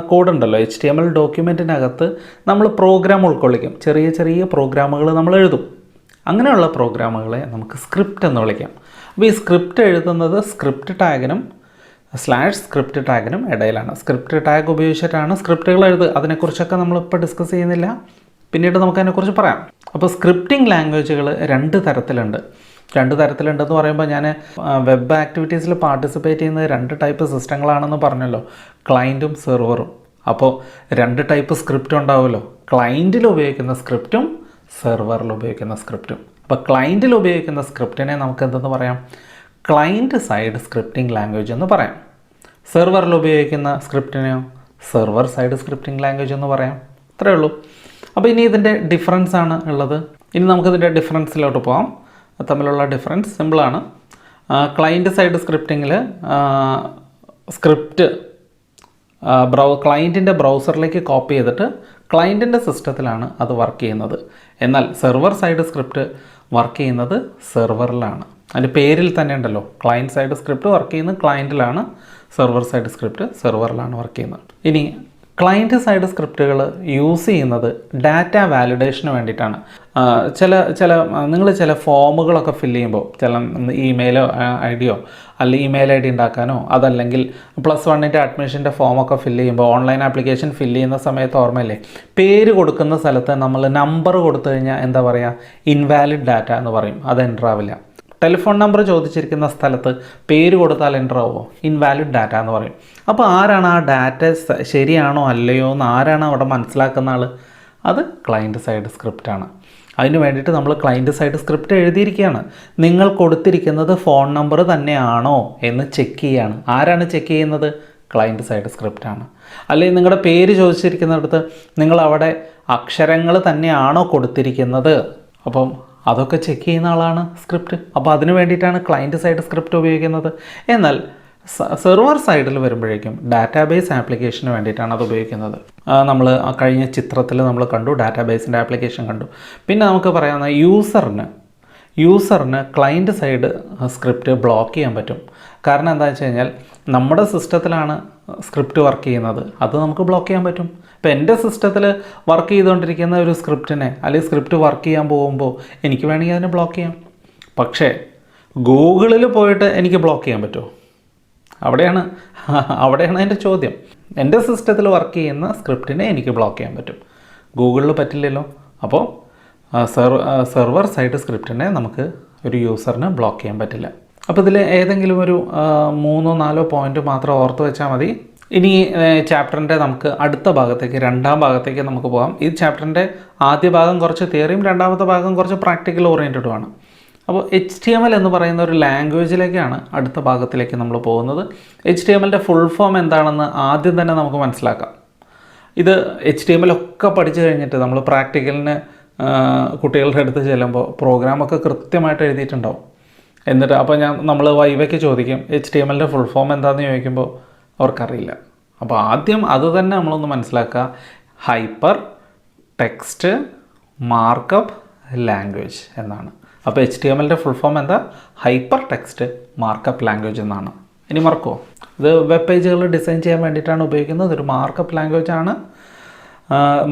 കോഡ് ഉണ്ടല്ലോ, HTML ഡോക്യുമെൻറ്റിനകത്ത് നമ്മൾ പ്രോഗ്രാം ഉൾക്കൊള്ളിക്കും, ചെറിയ ചെറിയ പ്രോഗ്രാമുകൾ നമ്മൾ എഴുതും. അങ്ങനെയുള്ള പ്രോഗ്രാമുകളെ നമുക്ക് സ്ക്രിപ്റ്റ് എന്ന് വിളിക്കാം. അപ്പോൾ ഈ സ്ക്രിപ്റ്റ് എഴുതുന്നത് സ്ക്രിപ്റ്റ് ടാഗിനും /സ്ക്രിപ്റ്റ് ടാഗിനും ഇടയിലാണ്. സ്ക്രിപ്റ്റ് ടാഗ് ഉപയോഗിച്ചിട്ടാണ് സ്ക്രിപ്റ്റുകൾ എഴുതുക. അതിനെക്കുറിച്ചൊക്കെ നമ്മളിപ്പോൾ ഡിസ്കസ് ചെയ്യുന്നില്ല, പിന്നീട് നമുക്കതിനെക്കുറിച്ച് പറയാം. അപ്പോൾ സ്ക്രിപ്റ്റിംഗ് ലാംഗ്വേജുകൾ രണ്ട് തരത്തിലുണ്ടെന്ന് പറയുമ്പോൾ ഞാൻ വെബ് ആക്ടിവിറ്റീസിൽ പാർട്ടിസിപ്പേറ്റ് ചെയ്യുന്നത് 2 ടൈപ്പ് സിസ്റ്റങ്ങളാണെന്ന് പറഞ്ഞല്ലോ, ക്ലയൻറ്റും സെർവറും. അപ്പോൾ 2 ടൈപ്പ് സ്ക്രിപ്റ്റ് ഉണ്ടാവുമല്ലോ, ക്ലയൻറ്റിൽ ഉപയോഗിക്കുന്ന സ്ക്രിപ്റ്റും സെർവറിൽ ഉപയോഗിക്കുന്ന സ്ക്രിപ്റ്റും. അപ്പോൾ ക്ലയൻറ്റിൽ ഉപയോഗിക്കുന്ന സ്ക്രിപ്റ്റിനെ നമുക്ക് എന്തെന്ന് പറയാം? ക്ലയൻറ്റ് സൈഡ് സ്ക്രിപ്റ്റിംഗ് ലാംഗ്വേജ് എന്ന് പറയാം. സെർവറിൽ ഉപയോഗിക്കുന്ന സ്ക്രിപ്റ്റിനെയോ സെർവർ സൈഡ് സ്ക്രിപ്റ്റിംഗ് ലാംഗ്വേജ് എന്ന് പറയാം. അത്രയേ ഉള്ളൂ. അപ്പോൾ ഇനി ഇതിൻ്റെ ഡിഫറൻസ് ആണ് ഉള്ളത്. ഇനി നമുക്കിതിൻ്റെ ഡിഫറൻസിലോട്ട് പോകാം. തമ്മിലുള്ള ഡിഫറൻസ് സിമ്പിളാണ്. ക്ലയൻറ്റ് സൈഡ് സ്ക്രിപ്റ്റിങ്ങിൽ സ്ക്രിപ്റ്റ് ക്ലയൻറ്റിൻ്റെ ബ്രൗസറിലേക്ക് കോപ്പി ചെയ്തിട്ട് ക്ലയൻറ്റിൻ്റെ സിസ്റ്റത്തിലാണ് അത് വർക്ക് ചെയ്യുന്നത്. എന്നാൽ സെർവർ സൈഡ് സ്ക്രിപ്റ്റ് വർക്ക് ചെയ്യുന്നത് സെർവറിലാണ്. അതിൻ്റെ പേരിൽ തന്നെ ഉണ്ടല്ലോ, ക്ലയൻറ്റ് സൈഡ് സ്ക്രിപ്റ്റ് വർക്ക് ചെയ്യുന്നത് ക്ലയൻറ്റിലാണ്, സെർവർ സൈഡ് സ്ക്രിപ്റ്റ് സെർവറിലാണ് വർക്ക് ചെയ്യുന്നത്. ഇനി ക്ലയൻറ്റ് സൈഡ് സ്ക്രിപ്റ്റുകൾ യൂസ് ചെയ്യുന്നത് ഡാറ്റ വാലിഡേഷന് വേണ്ടിയിട്ടാണ്. നിങ്ങൾ ചില ഫോമുകളൊക്കെ ഫില്ല് ചെയ്യുമ്പോൾ, ചില ഇമെയിലോ ഐഡിയോ അല്ലെങ്കിൽ ഇമെയിൽ ID ഉണ്ടാക്കാനോ, അതല്ലെങ്കിൽ +1 അഡ്മിഷൻ്റെ ഫോമൊക്കെ ഫില്ല് ചെയ്യുമ്പോൾ, ഓൺലൈൻ ആപ്ലിക്കേഷൻ ഫില്ല് ചെയ്യുന്ന സമയത്ത് ഓർമ്മയില്ലേ, പേര് കൊടുക്കുന്ന സ്ഥലത്ത് നമ്മൾ നമ്പർ കൊടുത്തു കഴിഞ്ഞാൽ എന്താ പറയുക? ഇൻവാലിഡ് ഡാറ്റ എന്ന് പറയും, അത് എൻ്റർ ആവില്ല. ടെലിഫോൺ നമ്പർ ചോദിച്ചിരിക്കുന്ന സ്ഥലത്ത് പേര് കൊടുത്താൽ എൻ്റർ ആവുമോ? ഇൻവാലിഡ് ഡാറ്റ എന്ന് പറയും. അപ്പോൾ ആരാണ് ആ ഡാറ്റ ശരിയാണോ അല്ലയോ എന്ന് ആരാണ് അവിടെ മനസ്സിലാക്കുന്ന ആൾ? അത് ക്ലയൻറ്റ് സൈഡ് സ്ക്രിപ്റ്റാണ്. അതിന് വേണ്ടിയിട്ട് നമ്മൾ ക്ലയൻറ്റ് സൈഡ് സ്ക്രിപ്റ്റ് എഴുതിയിരിക്കുകയാണ്. നിങ്ങൾ കൊടുത്തിരിക്കുന്നത് ഫോൺ നമ്പർ തന്നെയാണോ എന്ന് ചെക്ക് ചെയ്യാണ്. ആരാണ് ചെക്ക് ചെയ്യുന്നത്? ക്ലയൻറ്റ് സൈഡ് സ്ക്രിപ്റ്റാണ്. അല്ലെങ്കിൽ നിങ്ങളുടെ പേര് ചോദിച്ചിരിക്കുന്നിടത്ത് നിങ്ങൾ അവിടെ അക്ഷരങ്ങൾ തന്നെയാണോ കൊടുത്തിരിക്കുന്നത്? അപ്പം അതൊക്കെ ചെക്ക് ചെയ്യുന്ന ആളാണ് സ്ക്രിപ്റ്റ്. അപ്പോൾ അതിന് വേണ്ടിയിട്ടാണ് ക്ലയൻറ്റ് സൈഡ് സ്ക്രിപ്റ്റ് ഉപയോഗിക്കുന്നത്. എന്നാൽ സെർവർ സൈഡിൽ വരുമ്പോഴേക്കും ഡാറ്റാബേസ് ആപ്ലിക്കേഷന് വേണ്ടിയിട്ടാണ് അത് ഉപയോഗിക്കുന്നത്. നമ്മൾ കഴിഞ്ഞ ചിത്രത്തിൽ നമ്മൾ കണ്ടു, ഡാറ്റാബേസിൻ്റെ ആപ്ലിക്കേഷൻ കണ്ടു. പിന്നെ നമുക്ക് പറയാവുന്ന യൂസറിന് ക്ലയൻറ്റ് സൈഡ് സ്ക്രിപ്റ്റ് ബ്ലോക്ക് ചെയ്യാൻ പറ്റും. കാരണം എന്താണെന്ന് വെച്ച് കഴിഞ്ഞാൽ നമ്മുടെ സിസ്റ്റത്തിലാണ് സ്ക്രിപ്റ്റ് വർക്ക് ചെയ്യുന്നത്, അത് നമുക്ക് ബ്ലോക്ക് ചെയ്യാൻ പറ്റും. ഇപ്പോൾ എൻ്റെ സിസ്റ്റത്തിൽ വർക്ക് ചെയ്തുകൊണ്ടിരിക്കുന്ന ഒരു സ്ക്രിപ്റ്റിനെ അല്ലെങ്കിൽ സ്ക്രിപ്റ്റ് വർക്ക് ചെയ്യാൻ പോകുമ്പോൾ എനിക്ക് വേണമെങ്കിൽ അതിനെ ബ്ലോക്ക് ചെയ്യാം. പക്ഷേ ഗൂഗിളിൽ പോയിട്ട് എനിക്ക് ബ്ലോക്ക് ചെയ്യാൻ പറ്റുമോ? അവിടെയാണ് എൻ്റെ ചോദ്യം. എൻ്റെ സിസ്റ്റത്തിൽ വർക്ക് ചെയ്യുന്ന സ്ക്രിപ്റ്റിനെ എനിക്ക് ബ്ലോക്ക് ചെയ്യാൻ പറ്റും, ഗൂഗിളിൽ പറ്റില്ലല്ലോ. അപ്പോൾ സെർവർ സൈഡ് സ്ക്രിപ്റ്റിനെ നമുക്ക് ഒരു യൂസറിന് ബ്ലോക്ക് ചെയ്യാൻ പറ്റില്ല. അപ്പോൾ ഇതിൽ ഏതെങ്കിലും ഒരു 3-4 പോയിൻ്റ് മാത്രം ഓർത്ത് വെച്ചാൽ മതി. ഇനി ചാപ്റ്ററിൻ്റെ നമുക്ക് അടുത്ത ഭാഗത്തേക്ക്, രണ്ടാം ഭാഗത്തേക്ക് നമുക്ക് പോകാം. ഈ ചാപ്റ്ററിൻ്റെ ആദ്യ ഭാഗം കുറച്ച് തിയറിയും രണ്ടാമത്തെ ഭാഗം കുറച്ച് പ്രാക്ടിക്കൽ ഓറിയൻറ്റഡുമാണ്. അപ്പോൾ HTML എന്ന് പറയുന്ന ഒരു ലാംഗ്വേജിലേക്കാണ് അടുത്ത ഭാഗത്തിലേക്ക് നമ്മൾ പോകുന്നത്. HTMLൻ്റെ ഫുൾ ഫോം എന്താണെന്ന് ആദ്യം തന്നെ നമുക്ക് മനസ്സിലാക്കാം. ഇത് HTML ഒക്കെ പഠിച്ചു കഴിഞ്ഞിട്ട് നമ്മൾ പ്രാക്ടിക്കലിന് കുട്ടികളുടെ അടുത്ത് ചെല്ലുമ്പോൾ പ്രോഗ്രാമൊക്കെ കൃത്യമായിട്ട് എഴുതിയിട്ടുണ്ടാവും. എന്നിട്ട് അപ്പോൾ നമ്മൾ വൈവയ്ക്ക് ചോദിക്കും HTMLൻ്റെ ഫുൾ ഫോം എന്താണെന്ന് ചോദിക്കുമ്പോൾ അവർക്കറിയില്ല. അപ്പോൾ ആദ്യം അത് തന്നെ നമ്മളൊന്ന് മനസ്സിലാക്കുക. ഹൈപ്പർ ടെക്സ്റ്റ് മാർക്കപ്പ് ലാംഗ്വേജ് എന്നാണ്. അപ്പോൾ HTMLൻ്റെ ഫുൾ ഫോം എന്താ? ഹൈപ്പർ ടെക്സ്റ്റ് മാർക്കപ്പ് ലാംഗ്വേജ് എന്നാണ്. ഇനി മറക്കുമോ? ഇത് വെബ് പേജുകൾ ഡിസൈൻ ചെയ്യാൻ വേണ്ടിയിട്ടാണ് ഉപയോഗിക്കുന്നത്. ഇതൊരു മാർക്കപ്പ് ലാംഗ്വേജ് ആണ്.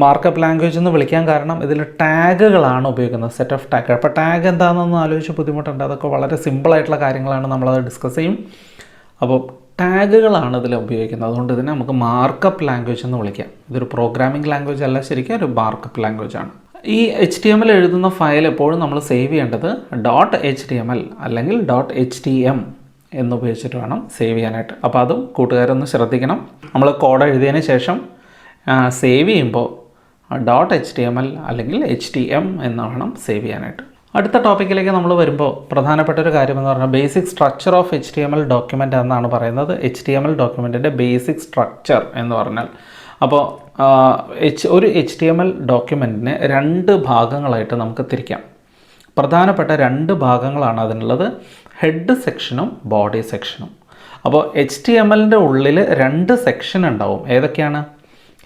മാർക്കപ്പ് ലാംഗ്വേജ് എന്ന് വിളിക്കാൻ കാരണം ഇതിൽ ടാഗുകളാണ് ഉപയോഗിക്കുന്നത്, സെറ്റ് ഓഫ് ടാഗ്. അപ്പോൾ ടാഗ് എന്താണെന്നൊന്നും ആലോചിച്ച് ബുദ്ധിമുട്ടുണ്ട്. അതൊക്കെ വളരെ സിമ്പിളായിട്ടുള്ള കാര്യങ്ങളാണ്, നമ്മളത് ഡിസ്കസ് ചെയ്യും. അപ്പോൾ ടാഗുകളാണ് ഇതിൽ ഉപയോഗിക്കുന്നത്. അതുകൊണ്ട് ഇതിനെ നമുക്ക് മാർക്കപ്പ് ലാംഗ്വേജ് എന്ന് വിളിക്കാം. ഇതൊരു പ്രോഗ്രാമിംഗ് ലാംഗ്വേജ് അല്ല, ശരിക്കും ഒരു മാർക്കപ്പ് ലാംഗ്വേജ് ആണ്. ഈ HTML എഴുതുന്ന ഫയൽ എപ്പോഴും നമ്മൾ സേവ് ചെയ്യേണ്ടത് .html അല്ലെങ്കിൽ .htm എന്നുപയോഗിച്ചിട്ട് വേണം സേവ് ചെയ്യാനായിട്ട്. അപ്പോൾ അതും കൂട്ടുകാരൊന്ന് ശ്രദ്ധിക്കണം. നമ്മൾ കോഡ് എഴുതിയതിന് ശേഷം സേവ് ചെയ്യുമ്പോൾ .html അല്ലെങ്കിൽ .htm എന്ന് വേണം സേവ് ചെയ്യാനായിട്ട്. അടുത്ത ടോപ്പിക്കിലേക്ക് നമ്മൾ വരുമ്പോൾ പ്രധാനപ്പെട്ട ഒരു കാര്യം എന്ന് പറഞ്ഞാൽ basic structure of HTML document എന്നാണ് പറയുന്നത്. HTML ഡോക്യുമെൻറ്റിൻ്റെ ബേസിക് സ്ട്രക്ചർ എന്ന് പറഞ്ഞാൽ, അപ്പോൾ ഒരു HTML ഡോക്യുമെൻറ്റിനെ രണ്ട് ഭാഗങ്ങളായിട്ട് നമുക്ക് തിരിക്കാം. പ്രധാനപ്പെട്ട രണ്ട് ഭാഗങ്ങളാണ് അതിനുള്ളത്, ഹെഡ് സെക്ഷനും ബോഡി സെക്ഷനും. അപ്പോൾ HTMLൻ്റെ ഉള്ളിൽ രണ്ട് സെക്ഷൻ ഉണ്ടാവും. ഏതൊക്കെയാണ്?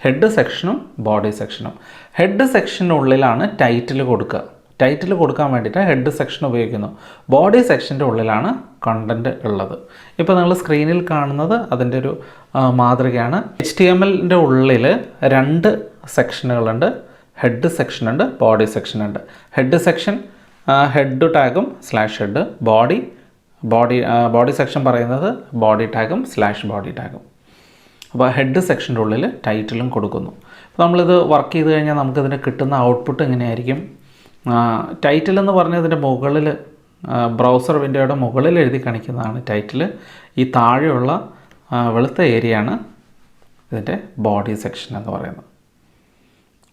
ഹെഡ് സെക്ഷനും ബോഡി സെക്ഷനും. ഹെഡ് സെക്ഷനുള്ളിലാണ് ടൈറ്റിൽ കൊടുക്കുക. ടൈറ്റിൽ കൊടുക്കാൻ വേണ്ടിയിട്ട് ഹെഡ് സെക്ഷൻ ഉപയോഗിക്കുന്നു. ബോഡി സെക്ഷൻ്റെ ഉള്ളിലാണ് കണ്ടൻറ്റ് ഉള്ളത്. ഇപ്പോൾ നിങ്ങൾ സ്ക്രീനിൽ കാണുന്നത് അതിൻ്റെ ഒരു മാതൃകയാണ്. HTMLൻ്റെ ഉള്ളിൽ രണ്ട് സെക്ഷനുകളുണ്ട്. ഹെഡ് സെക്ഷനുണ്ട്, ബോഡി സെക്ഷനുണ്ട്. ഹെഡ് സെക്ഷൻ ഹെഡ് ടാഗും /ഹെഡ്, ബോഡി സെക്ഷൻ പറയുന്നത് ബോഡി ടാഗും /ബോഡി ടാഗും. അപ്പോൾ ഹെഡ് സെക്ഷൻ്റെ ഉള്ളിൽ ടൈറ്റിലും കൊടുക്കുന്നു. അപ്പോൾ നമ്മളിത് വർക്ക് ചെയ്ത് കഴിഞ്ഞാൽ നമുക്കിതിന് കിട്ടുന്ന ഔട്ട്പുട്ട് എങ്ങനെയായിരിക്കും? ടൈറ്റിൽ എന്ന് പറഞ്ഞതിൻ്റെ മുകളിൽ, ബ്രൗസർ വിൻഡോയുടെ മുകളിൽ എഴുതി കാണിക്കുന്നതാണ് ടൈറ്റിൽ. ഈ താഴെയുള്ള വെളുത്ത ഏരിയയാണ് ഇതിൻ്റെ ബോഡി സെക്ഷൻ എന്ന് പറയുന്നത്.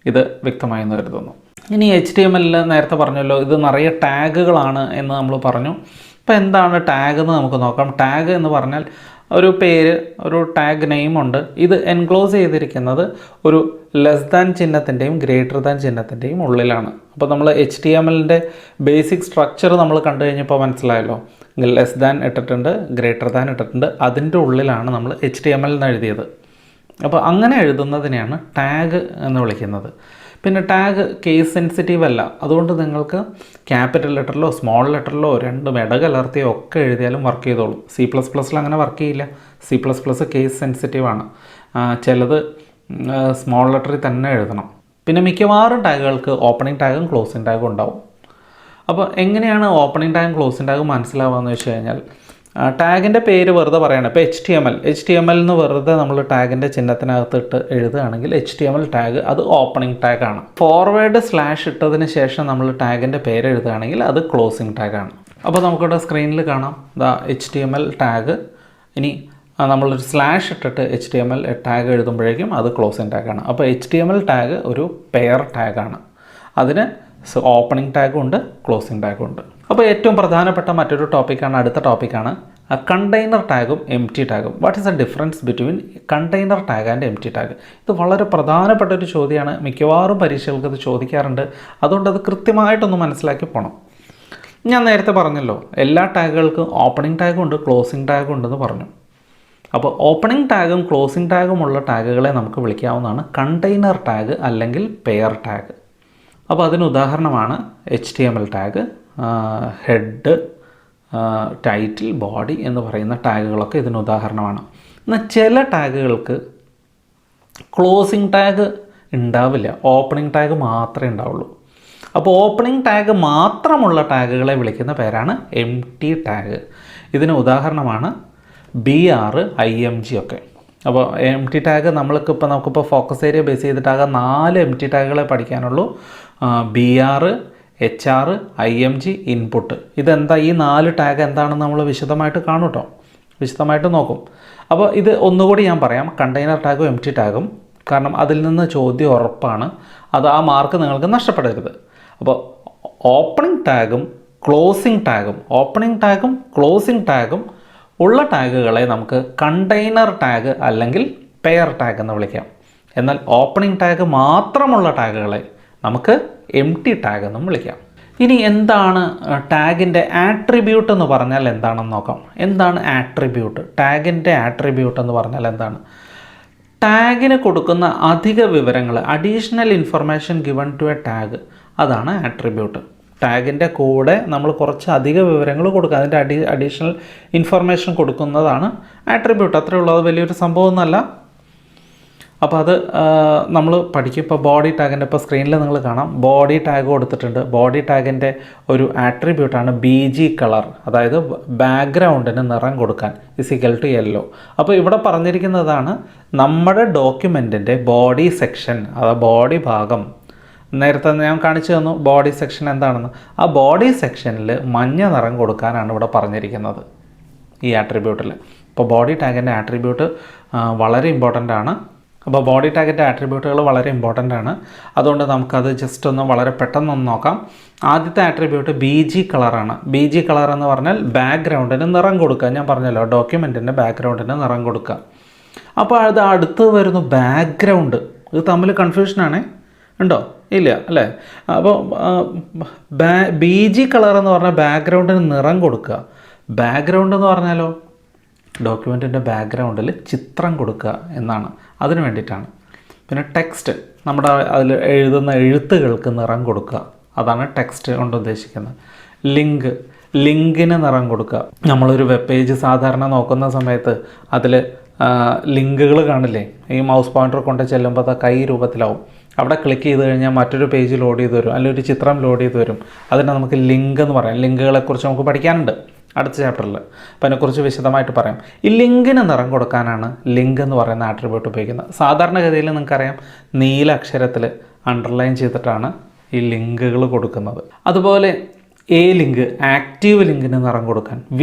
ഇത് വ്യക്തമായെന്ന് കരുതുന്നു. ഇനി HTML നേരത്തെ പറഞ്ഞല്ലോ, ഇത് നിറയെ ടാഗുകളാണ് എന്ന് നമ്മൾ പറഞ്ഞു. ഇപ്പോൾ എന്താണ് ടാഗ് എന്ന് നമുക്ക് നോക്കാം. ടാഗ് എന്ന് പറഞ്ഞാൽ ഒരു പേര്, ഒരു ടാഗ് നെയിമുണ്ട്. ഇത് എൻക്ലോസ് ചെയ്തിരിക്കുന്നത് ഒരു ലെസ് ചിഹ്നത്തിൻ്റെയും > ചിഹ്നത്തിൻ്റെയും ഉള്ളിലാണ്. അപ്പോൾ നമ്മൾ HTMLൻ്റെ ബേസിക് സ്ട്രക്ചർ നമ്മൾ കണ്ടു കഴിഞ്ഞപ്പോൾ മനസ്സിലായല്ലോ. ലെസ് ഇട്ടിട്ടുണ്ട്, > ഇട്ടിട്ടുണ്ട്. അതിൻ്റെ ഉള്ളിലാണ് നമ്മൾ HTML എന്ന് എഴുതിയത്. അപ്പോൾ അങ്ങനെ എഴുതുന്നതിനെയാണ് ടാഗ് എന്ന് വിളിക്കുന്നത്. പിന്നെ ടാഗ് കേസ് സെൻസിറ്റീവ് അല്ല. അതുകൊണ്ട് നിങ്ങൾക്ക് ക്യാപിറ്റൽ ലെറ്ററിലോ സ്മോൾ ലെറ്ററിലോ രണ്ടും ഇടകലർത്തിയോ ഒക്കെ എഴുതിയാലും വർക്ക് ചെയ്തോളൂ. C++ൽ അങ്ങനെ വർക്ക് ചെയ്യില്ല. C++ കേസ് സെൻസിറ്റീവാണ്. ചിലത് സ്മോൾ ലെറ്ററിൽ തന്നെ എഴുതണം. പിന്നെ മിക്കവാറും ടാഗുകൾക്ക് ഓപ്പണിംഗ് ടാഗും ക്ലോസിംഗ് ടാഗും ഉണ്ടാവും. അപ്പോൾ എങ്ങനെയാണ് ഓപ്പണിംഗ് ടാഗും ക്ലോസിംഗ് ടാഗും മനസ്സിലാവുകയെന്ന് വെച്ച് കഴിഞ്ഞാൽ, ടാഗിൻ്റെ പേര് വെറുതെ പറയണം. ഇപ്പോൾ HTML എന്ന് വെറുതെ നമ്മൾ ടാഗിൻ്റെ ചിഹ്നത്തിനകത്തിട്ട് എഴുതുകയാണെങ്കിൽ HTML ടാഗ് അത് ഓപ്പണിംഗ് ടാഗാണ്. ഫോർവേഡ് / ഇട്ടതിന് ശേഷം നമ്മൾ ടാഗിൻ്റെ പേര് എഴുതുകയാണെങ്കിൽ അത് ക്ലോസിംഗ് ടാഗാണ്. അപ്പോൾ നമുക്കിവിടെ സ്ക്രീനിൽ കാണാം HTML ടാഗ്. ഇനി നമ്മളൊരു / ഇട്ടിട്ട് HTML ടാഗ് എഴുതുമ്പോഴേക്കും അത് ക്ലോസിംഗ് ടാഗാണ്. അപ്പോൾ HTML ടാഗ് ഒരു പെയർ ടാഗാണ്. അതിന് ഓപ്പണിംഗ് ടാഗും ഉണ്ട്, ക്ലോസിംഗ് ടാഗും ഉണ്ട്. അപ്പോൾ ഏറ്റവും പ്രധാനപ്പെട്ട മറ്റൊരു ടോപ്പിക്കാണ്, അടുത്ത ടോപ്പിക്കാണ് കണ്ടെയ്നർ ടാഗും എംപ്റ്റി ടാഗും. What is the difference between container tag and empty tag? ഇത് വളരെ പ്രധാനപ്പെട്ട ഒരു ചോദ്യമാണ്. മിക്കവാറും പരീക്ഷകൾക്ക് ഇത് ചോദിക്കാറുണ്ട്. അതുകൊണ്ട് അത് കൃത്യമായിട്ടൊന്ന് മനസ്സിലാക്കി പോകണം. ഞാൻ നേരത്തെ പറഞ്ഞല്ലോ, എല്ലാ ടാഗുകൾക്കും ഓപ്പണിംഗ് ടാഗും ഉണ്ട്, ക്ലോസിംഗ് ടാഗും ഉണ്ടെന്ന് പറഞ്ഞു. അപ്പോൾ ഓപ്പണിംഗ് ടാഗും ക്ലോസിംഗ് ടാഗും ഉള്ള ടാഗുകളെ നമുക്ക് വിളിക്കാവുന്നതാണ് കണ്ടെയ്നർ ടാഗ് അല്ലെങ്കിൽ പെയർ ടാഗ്. അപ്പോൾ അതിന് ഉദാഹരണമാണ് HTML tag, head, title, body എന്ന് പറയുന്ന ടാഗുകളൊക്കെ ഇതിന് ഉദാഹരണമാണ്. എന്നാൽ ചില ടാഗുകൾക്ക് ക്ലോസിംഗ് ടാഗ് ഉണ്ടാവില്ല, ഓപ്പണിംഗ് ടാഗ് മാത്രമേ ഉണ്ടാവുള്ളൂ. അപ്പോൾ ഓപ്പണിംഗ് ടാഗ് മാത്രമുള്ള ടാഗുകളെ വിളിക്കുന്ന പേരാണ് എംപ്റ്റി ടാഗ്. ഇതിന് ഉദാഹരണമാണ് BR, IMG ഒക്കെ. അപ്പോൾ എംപ്റ്റി ടാഗ് നമുക്കിപ്പോൾ ഫോക്കസ് ഏരിയ ബേസ് ചെയ്തിട്ടാകെ 4 എംപ്റ്റി ടാഗുകളെ പഠിക്കാനുള്ളൂ. BR, HR, IMG, input. ഇതെന്താ, ഈ 4 ടാഗ് എന്താണെന്ന് നമ്മൾ വിശദമായിട്ട് കാണും കേട്ടോ. വിശദമായിട്ട് നോക്കും. അപ്പോൾ ഇത് ഒന്നുകൂടി ഞാൻ പറയാം, കണ്ടെയ്നർ ടാഗും എം ടി ടാഗും, കാരണം അതിൽ നിന്ന് ചോദ്യം ഉറപ്പാണ്. അത് ആ മാർക്ക് നിങ്ങൾക്ക് നഷ്ടപ്പെടരുത്. അപ്പോൾ ഓപ്പണിംഗ് ടാഗും ക്ലോസിംഗ് ടാഗും ഉള്ള ടാഗുകളെ നമുക്ക് കണ്ടെയ്നർ ടാഗ് അല്ലെങ്കിൽ പെയർ ടാഗ് എന്ന് വിളിക്കാം. എന്നാൽ ഓപ്പണിംഗ് ടാഗ് മാത്രമുള്ള ടാഗുകളെ നമുക്ക് എം ടി ടാഗ് എന്നും വിളിക്കാം. ഇനി എന്താണ് ടാഗിൻ്റെ ആട്രിബ്യൂട്ട് എന്ന് പറഞ്ഞാൽ എന്താണെന്ന് നോക്കാം. എന്താണ് ആട്രിബ്യൂട്ട്? ടാഗിൻ്റെ ആട്രിബ്യൂട്ട് എന്ന് പറഞ്ഞാൽ എന്താണ്? ടാഗിന് കൊടുക്കുന്ന അധിക വിവരങ്ങൾ, additional information given to a tag, അതാണ് ആട്രിബ്യൂട്ട്. ടാഗിൻ്റെ കൂടെ നമ്മൾ കുറച്ച് അധിക വിവരങ്ങൾ കൊടുക്കുക, അതിൻ്റെ അഡീഷണൽ ഇൻഫർമേഷൻ കൊടുക്കുന്നതാണ് ആട്രിബ്യൂട്ട്. അത്രയേ ഉള്ളൂ, അത് വലിയൊരു സംഭവമൊന്നുമല്ല. അപ്പോൾ അത് നമ്മൾ പഠിക്കും. ഇപ്പോൾ ബോഡി ടാഗിൻ്റെ, ഇപ്പോൾ സ്ക്രീനിൽ നിങ്ങൾ കാണാം, ബോഡി ടാഗ് കൊടുത്തിട്ടുണ്ട്. ബോഡി ടാഗിൻ്റെ ഒരു ആട്രിബ്യൂട്ടാണ് BG കളർ, അതായത് ബാക്ക്ഗ്രൗണ്ടിന് നിറം കൊടുക്കാൻ, = യെല്ലോ. അപ്പോൾ ഇവിടെ പറഞ്ഞിരിക്കുന്നതാണ് നമ്മുടെ ഡോക്യുമെൻറ്റിൻ്റെ ബോഡി സെക്ഷൻ, അതായത് ബോഡി ഭാഗം. നേരത്തെ ഞാൻ കാണിച്ചു തന്നു ബോഡി സെക്ഷൻ എന്താണെന്ന്. ആ ബോഡി സെക്ഷനിൽ മഞ്ഞ നിറം കൊടുക്കാനാണ് ഇവിടെ പറഞ്ഞിരിക്കുന്നത് ഈ ആട്രിബ്യൂട്ടിൽ. അപ്പോൾ ബോഡി ടാഗിൻ്റെ ആട്രിബ്യൂട്ട് വളരെ ഇമ്പോർട്ടൻ്റ് ആണ്. അപ്പോൾ ബോഡി ടാഗിൻ്റെ ആട്രിബ്യൂട്ടുകൾ വളരെ ഇമ്പോർട്ടൻ്റ് ആണ്. അതുകൊണ്ട് നമുക്കത് ജസ്റ്റ് ഒന്ന് വളരെ പെട്ടെന്നൊന്ന് നോക്കാം. ആദ്യത്തെ ആട്രിബ്യൂട്ട് BG കളറാണ്. BG കളർ എന്ന് പറഞ്ഞാൽ ബാക്ക്ഗ്രൗണ്ടിന് നിറം കൊടുക്കുക. ഞാൻ പറഞ്ഞല്ലോ, ഡോക്യുമെൻറ്റിൻ്റെ ബാക്ക്ഗ്രൗണ്ടിന് നിറം കൊടുക്കുക. അപ്പോൾ അത് അടുത്ത് വരുന്നു ബാക്ക്ഗ്രൗണ്ട്. ഇത് തമ്മിൽ കൺഫ്യൂഷനാണേ, ഉണ്ടോ? ഇല്ല അല്ലേ? അപ്പോൾ BG കളർ എന്ന് പറഞ്ഞാൽ ബാക്ക്ഗ്രൗണ്ടിന് നിറം കൊടുക്കുക. ബാക്ക്ഗ്രൗണ്ട് എന്ന് പറഞ്ഞാലോ ഡോക്യുമെൻറ്റിൻ്റെ ബാക്ക്ഗ്രൗണ്ടിൽ ചിത്രം കൊടുക്കുക എന്നാണ്, അതിന് വേണ്ടിയിട്ടാണ്. പിന്നെ ടെക്സ്റ്റ്, നമ്മുടെ അതിൽ എഴുതുന്ന എഴുത്തുകൾക്ക് നിറം കൊടുക്കുക, അതാണ് ടെക്സ്റ്റ് കൊണ്ട് ഉദ്ദേശിക്കുന്നത്. ലിങ്കിന് നിറം കൊടുക്കുക. നമ്മളൊരു വെബ് പേജ് സാധാരണ നോക്കുന്ന സമയത്ത് അതിൽ ലിങ്കുകൾ കാണില്ലേ? ഈ മൗസ് പോയിൻ്റർ കൊണ്ട് ചെല്ലുമ്പോൾ അത് കൈ രൂപത്തിലാവും. അവിടെ ക്ലിക്ക് ചെയ്ത് കഴിഞ്ഞാൽ മറ്റൊരു പേജ് ലോഡ് ചെയ്ത് വരും, അല്ലെങ്കിൽ ഒരു ചിത്രം ലോഡ് ചെയ്ത് വരും. അതിനെ നമുക്ക് ലിങ്ക് എന്ന് പറയാം. ലിങ്കുകളെക്കുറിച്ച് നമുക്ക് പഠിക്കാനുണ്ട് അടുത്ത ചാപ്റ്ററിൽ, അപ്പോൾ അതിനെക്കുറിച്ച് വിശദമായിട്ട് പറയാം. ഈ ലിങ്കിന് നിറം കൊടുക്കാനാണ് ലിങ്ക് എന്ന് പറയുന്ന ആട്രിബ്യൂട്ട് ഉപയോഗിക്കുന്നത്. സാധാരണഗതിയിൽ നിങ്ങൾക്കറിയാം, നീല അക്ഷരത്തിൽ അണ്ടർലൈൻ ചെയ്തിട്ടാണ് ഈ ലിങ്കുകൾ കൊടുക്കുന്നത്. അതുപോലെ ലിങ്ക് ആക്റ്റീവ് ലിങ്കിന് നിറം കൊടുക്കാൻ,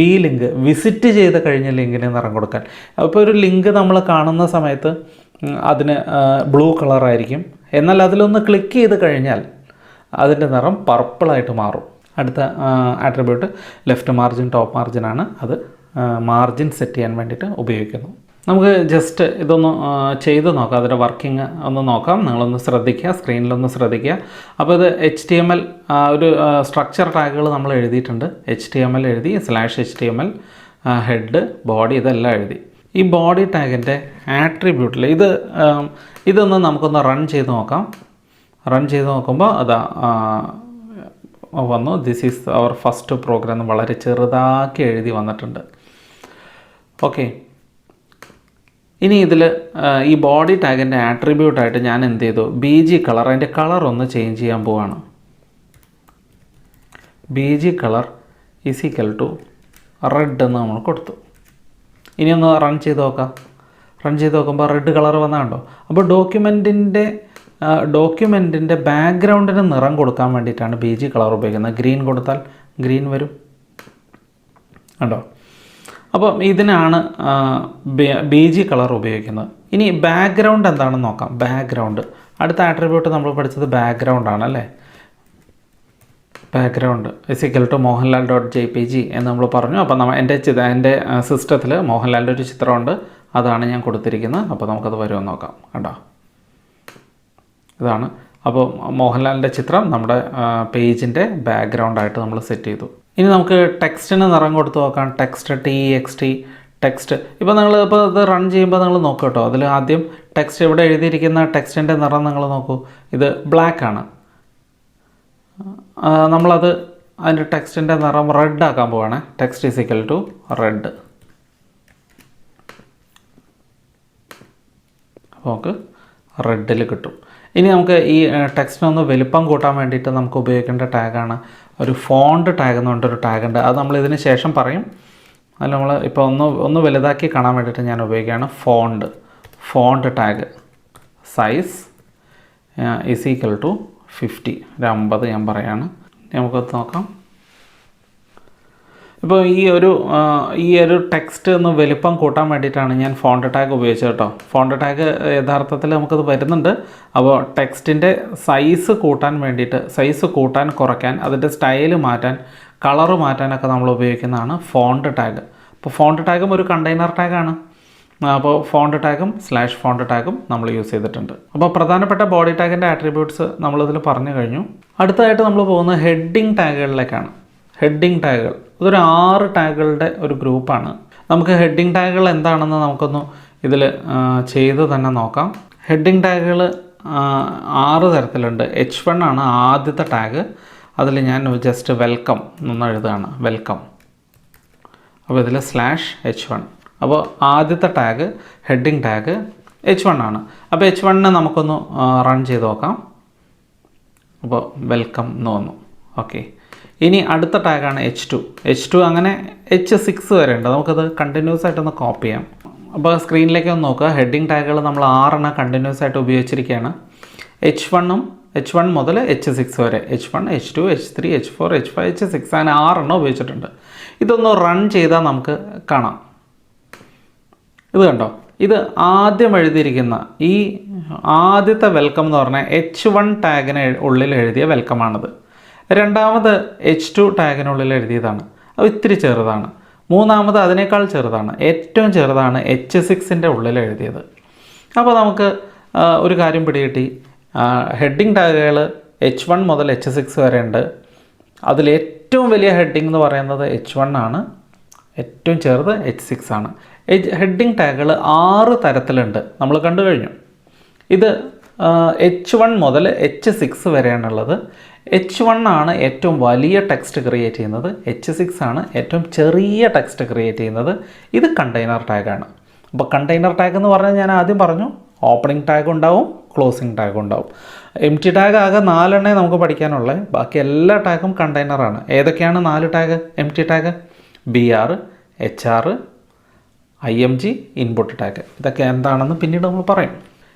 ലിങ്ക് വിസിറ്റ് ചെയ്ത് കഴിഞ്ഞ ലിങ്കിന് നിറം കൊടുക്കാൻ. അപ്പോൾ ഒരു ലിങ്ക് നമ്മൾ കാണുന്ന സമയത്ത് അതിന് ബ്ലൂ കളറായിരിക്കും, എന്നാൽ അതിലൊന്ന് ക്ലിക്ക് ചെയ്ത് കഴിഞ്ഞാൽ അതിൻ്റെ നിറം പർപ്പിളായിട്ട് മാറും. അടുത്ത ആട്രിബ്യൂട്ട് ലെഫ്റ്റ് മാർജിൻ ടോപ്പ് മാർജിനാണ്. അത് മാർജിൻ സെറ്റ് ചെയ്യാൻ വേണ്ടിയിട്ട് ഉപയോഗിക്കുന്നു. നമുക്ക് ജസ്റ്റ് ഇതൊന്ന് ചെയ്ത് നോക്കാം, അതിൻ്റെ വർക്കിംഗ് ഒന്ന് നോക്കാം. നിങ്ങളൊന്ന് ശ്രദ്ധിക്കുക, സ്ക്രീനിലൊന്ന് ശ്രദ്ധിക്കുക. അപ്പോൾ ഇത് HTML ഒരു സ്ട്രക്ചർ ടാഗുകൾ നമ്മൾ എഴുതിയിട്ടുണ്ട്. HTML എഴുതി, /HTML, ഹെഡ്, ബോഡി, ഇതെല്ലാം എഴുതി. ഈ ബോഡി ടാഗിൻ്റെ ആട്രിബ്യൂട്ടിൽ ഇതൊന്ന് നമുക്കൊന്ന് റൺ ചെയ്ത് നോക്കാം. റൺ ചെയ്ത് നോക്കുമ്പോൾ അതാ വന്നു, this is our first program വളരെ ചെറുതാക്കി എഴുതി വന്നിട്ടുണ്ട്. ഓക്കെ, ഇനി ഇതിൽ ഈ ബോഡി ടാഗിൻ്റെ ആട്രിബ്യൂട്ടായിട്ട് ഞാൻ എന്ത് ചെയ്തു, BG കളർ, അതിൻ്റെ കളർ ഒന്ന് ചേഞ്ച് ചെയ്യാൻ പോവാണ്. BG കളർ = റെഡ് എന്ന് നമ്മൾ കൊടുത്തു. ഇനി ഒന്ന് റൺ ചെയ്ത് നോക്കാം. റൺ ചെയ്ത് നോക്കുമ്പോൾ റെഡ് കളർ വന്നാണ്ടോ. അപ്പോൾ ഡോക്യുമെൻറ്റിൻ്റെ ബാക്ക്ഗ്രൗണ്ടിന് നിറം കൊടുക്കാൻ വേണ്ടിയിട്ടാണ് BG കളർ ഉപയോഗിക്കുന്നത്. ഗ്രീൻ കൊടുത്താൽ ഗ്രീൻ വരും, കണ്ടോ? അപ്പോൾ ഇതിനാണ് BG കളർ ഉപയോഗിക്കുന്നത്. ഇനി ബാക്ക്ഗ്രൗണ്ട് എന്താണെന്ന് നോക്കാം. ബാക്ക്ഗ്രൗണ്ട്, അടുത്ത ആട്രിബ്യൂട്ട് നമ്മൾ പഠിച്ചത് ബാക്ക്ഗ്രൗണ്ട് ആണ് അല്ലേ? ബാക്ക്ഗ്രൗണ്ട് = mohanlal.jpg എന്ന് നമ്മൾ പറഞ്ഞു. അപ്പോൾ എൻ്റെ സിസ്റ്റത്തിൽ മോഹൻലാലിൻ്റെ ഒരു ചിത്രമുണ്ട്, അതാണ് ഞാൻ കൊടുത്തിരിക്കുന്നത്. അപ്പോൾ നമുക്കത് വരുമെന്ന് നോക്കാം. കണ്ടോ, ഇതാണ്. അപ്പോൾ മോഹൻലാലിൻ്റെ ചിത്രം നമ്മുടെ പേജിൻ്റെ ബാക്ക്ഗ്രൗണ്ടായിട്ട് നമ്മൾ സെറ്റ് ചെയ്തു. ഇനി നമുക്ക് ടെക്സ്റ്റിന് നിറം കൊടുത്ത് നോക്കാം. TXT text. ഇപ്പോൾ ഇത് റൺ ചെയ്യുമ്പോൾ നിങ്ങൾ നോക്കൂ കേട്ടോ. അതിൽ ആദ്യം ടെക്സ്റ്റ്, ഇവിടെ എഴുതിയിരിക്കുന്ന ടെക്സ്റ്റിൻ്റെ നിറം നിങ്ങൾ നോക്കൂ, ഇത് ബ്ലാക്ക് ആണ്. നമ്മളത് അതിൻ്റെ ടെക്സ്റ്റിൻ്റെ നിറം റെഡ് ആക്കാൻ പോവുകയാണ്. Text = red. അപ്പോൾ നമുക്ക് റെഡിൽ കിട്ടും. ഇനി നമുക്ക് ഈ ടെക്സ്റ്റിനൊന്ന് വലിപ്പം കൂട്ടാൻ വേണ്ടിയിട്ട് നമുക്ക് ഉപയോഗിക്കേണ്ട ടാഗാണ് ഒരു ഫോണ്ട് ടാഗ് എന്ന് പറഞ്ഞിട്ടൊരു ടാഗുണ്ട്. അത് നമ്മൾ ഇതിന് ശേഷം പറയും. അതിൽ നമ്മൾ ഇപ്പോൾ ഒന്ന് വലുതാക്കി കാണാൻ വേണ്ടിയിട്ട് ഞാൻ ഉപയോഗിക്കുകയാണ് ഫോണ്ട് ടാഗ്. സൈസ് = 50, ഒരു 50 ഞാൻ പറയുകയാണ്. നമുക്കത് നോക്കാം. ഇപ്പോൾ ഈ ഒരു ടെക്സ്റ്റ് ഒന്ന് വലിപ്പം കൂട്ടാൻ വേണ്ടിയിട്ടാണ് ഞാൻ ഫോണ്ട് ടാഗ് ഉപയോഗിച്ചത് കേട്ടോ. ഫോണ്ട് ടാഗ് യഥാർത്ഥത്തിൽ നമുക്കത് വരുന്നുണ്ട്. അപ്പോൾ ടെക്സ്റ്റിൻ്റെ സൈസ് കൂട്ടാൻ വേണ്ടിയിട്ട്, സൈസ് കൂട്ടാൻ കുറയ്ക്കാൻ, അതിൻ്റെ സ്റ്റൈല് മാറ്റാൻ, കളറ് മാറ്റാനൊക്കെ നമ്മൾ ഉപയോഗിക്കുന്നതാണ് ഫോണ്ട് ടാഗ്. അപ്പോൾ ഫോണ്ട് ടാഗും ഒരു കണ്ടെയ്നർ ടാഗാണ്. അപ്പോൾ ഫോണ്ട് ടാഗും /ഫോണ്ട് ടാഗും നമ്മൾ യൂസ് ചെയ്തിട്ടുണ്ട്. അപ്പോൾ പ്രധാനപ്പെട്ട ബോഡി ടാഗിൻ്റെ ആട്രിബ്യൂട്ട്സ് നമ്മളിതിൽ പറഞ്ഞു കഴിഞ്ഞു. അടുത്തതായിട്ട് നമ്മൾ പോകുന്നത് ഹെഡിങ് ടാഗുകളിലേക്കാണ്. ഹെഡിങ് ടാഗുകൾ ഇതൊരു 6 ടാഗുകളുടെ ഒരു ഗ്രൂപ്പാണ്. നമുക്ക് ഹെഡിങ് ടാഗുകൾ എന്താണെന്ന് നമുക്കൊന്ന് ഇതിൽ ചെയ്ത് തന്നെ നോക്കാം. ഹെഡിങ് ടാഗുകൾ 6 തരത്തിലുണ്ട്. H1 ആണ് ആദ്യത്തെ ടാഗ്. അതിൽ ഞാൻ ജസ്റ്റ് വെൽക്കം എന്ന് എഴുതുകയാണ്, വെൽക്കം. അപ്പോൾ ഇതിൽ /H1. അപ്പോൾ ആദ്യത്തെ ടാഗ് ഹെഡിങ് ടാഗ് H1 ആണ്. അപ്പോൾ H1 നമുക്കൊന്ന് റൺ ചെയ്ത് നോക്കാം. അപ്പോൾ വെൽക്കം എന്ന് വന്നു. ഓക്കെ, ഇനി അടുത്ത ടാഗാണ് H2 അങ്ങനെ H6 വരെ ഉണ്ട്. നമുക്കത് കണ്ടിന്യൂസ് ആയിട്ടൊന്ന് കോപ്പി ചെയ്യാം. അപ്പോൾ സ്ക്രീനിലേക്ക് ഒന്ന് നോക്കുക. ഹെഡിങ് ടാഗുകൾ നമ്മൾ 6 കണ്ടിന്യൂസ് ആയിട്ട് ഉപയോഗിച്ചിരിക്കുകയാണ്. H1 മുതൽ H6 വരെ, H1, H2, H3, H4, H5, H6 അങ്ങനെ 6 ഉപയോഗിച്ചിട്ടുണ്ട്. ഇതൊന്ന് റൺ ചെയ്താൽ നമുക്ക് കാണാം. ഇത് കണ്ടോ, ഇത് ആദ്യം എഴുതിയിരിക്കുന്ന ഈ ആദ്യത്തെ വെൽക്കം എന്ന് പറഞ്ഞാൽ H1 ടാഗിന് ഉള്ളിൽ എഴുതിയ വെൽക്കമാണിത്. രണ്ടാമത് H2 ടാഗിനുള്ളിൽ എഴുതിയതാണ്, അത് ഇത്തിരി ചെറുതാണ്. മൂന്നാമത് അതിനേക്കാൾ ചെറുതാണ്, ഏറ്റവും ചെറുതാണ് H6ൻ്റെ ഉള്ളിൽ എഴുതിയത്. അപ്പോൾ നമുക്ക് ഒരു കാര്യം പിടികിട്ടി. ഹെഡിങ് ടാഗുകൾ H1 മുതൽ H6 വരെ ഉണ്ട്. അതിൽ ഏറ്റവും വലിയ ഹെഡിങ് എന്ന് പറയുന്നത് H1 ആണ്, ഏറ്റവും ചെറുത് H6 ആണ്. ഹെഡിങ് ടാഗുകൾ 6 തരത്തിലുണ്ട്, നമ്മൾ കണ്ടു കഴിഞ്ഞു. ഇത് H1 മുതൽ H6 വരെയാണുള്ളത്. H1 ആണ് ഏറ്റവും വലിയ ടെക്സ്റ്റ് ക്രിയേറ്റ് ചെയ്യുന്നത്, H6 ആണ് ഏറ്റവും ചെറിയ ടെക്സ്റ്റ് ക്രിയേറ്റ് ചെയ്യുന്നത്. ഇത് കണ്ടെയ്നർ ടാഗാണ്. അപ്പോൾ കണ്ടെയ്നർ ടാഗ് എന്ന് പറഞ്ഞാൽ ഞാൻ ആദ്യം പറഞ്ഞു, ഓപ്പണിംഗ് ടാഗ് ഉണ്ടാവും, ക്ലോസിംഗ് ടാഗ് ഉണ്ടാവും. എംപ്റ്റി ടാഗ് ആകെ 4 നമുക്ക് പഠിക്കാനുള്ളത്. ബാക്കി എല്ലാ ടാഗും കണ്ടെയ്നറാണ്. ഏതൊക്കെയാണ് 4 tag empty tag? BR, HR, IMG, input tag. ഇതൊക്കെ എന്താണെന്ന് പിന്നീട് നമ്മൾ പറയും.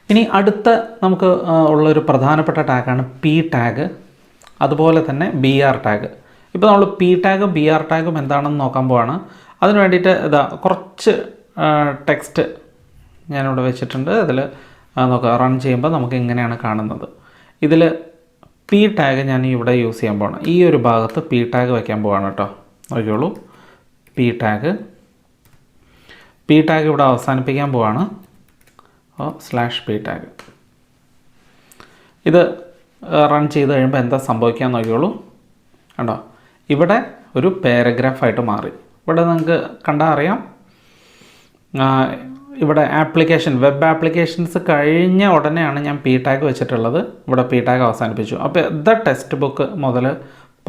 ഇനി അടുത്ത നമുക്ക് ഉള്ളൊരു പ്രധാനപ്പെട്ട ടാഗാണ് P ടാഗ്, അതുപോലെ തന്നെ BR ടാഗ്. ഇപ്പോൾ നമ്മൾ P ടാഗും BR ടാഗും എന്താണെന്ന് നോക്കാൻ പോവാണ്. അതിന് വേണ്ടിയിട്ട് കുറച്ച് ടെക്സ്റ്റ് ഞാനിവിടെ വെച്ചിട്ടുണ്ട്. അതിൽ നോക്കുക, റൺ ചെയ്യുമ്പോൾ നമുക്ക് ഇങ്ങനെയാണ് കാണുന്നത്. ഇതിൽ P ടാഗ് ഞാൻ ഇവിടെ യൂസ് ചെയ്യാൻ പോവാണ്. ഈ ഒരു ഭാഗത്ത് P ടാഗ് വയ്ക്കാൻ പോവാണ് കേട്ടോ. നോക്കിയോളൂ, P ടാഗ് ഇവിടെ അവസാനിപ്പിക്കാൻ പോവാണ്. /P tag. ഇത് റൺ ചെയ്ത് കഴിയുമ്പോൾ എന്താ സംഭവിക്കാൻ നോക്കിയോളൂ. കണ്ടോ, ഇവിടെ ഒരു പാരഗ്രാഫായിട്ട് മാറി. ഇവിടെ നിങ്ങൾക്ക് കണ്ടാൽ അറിയാം. ഇവിടെ വെബ് ആപ്ലിക്കേഷൻസ് കഴിഞ്ഞ ഉടനെയാണ് ഞാൻ P ടാഗ് വെച്ചിട്ടുള്ളത്. ഇവിടെ P ടാഗ് അവസാനിപ്പിച്ചു. അപ്പോൾ ദ ടെക്സ്റ്റ് ബുക്ക് മുതൽ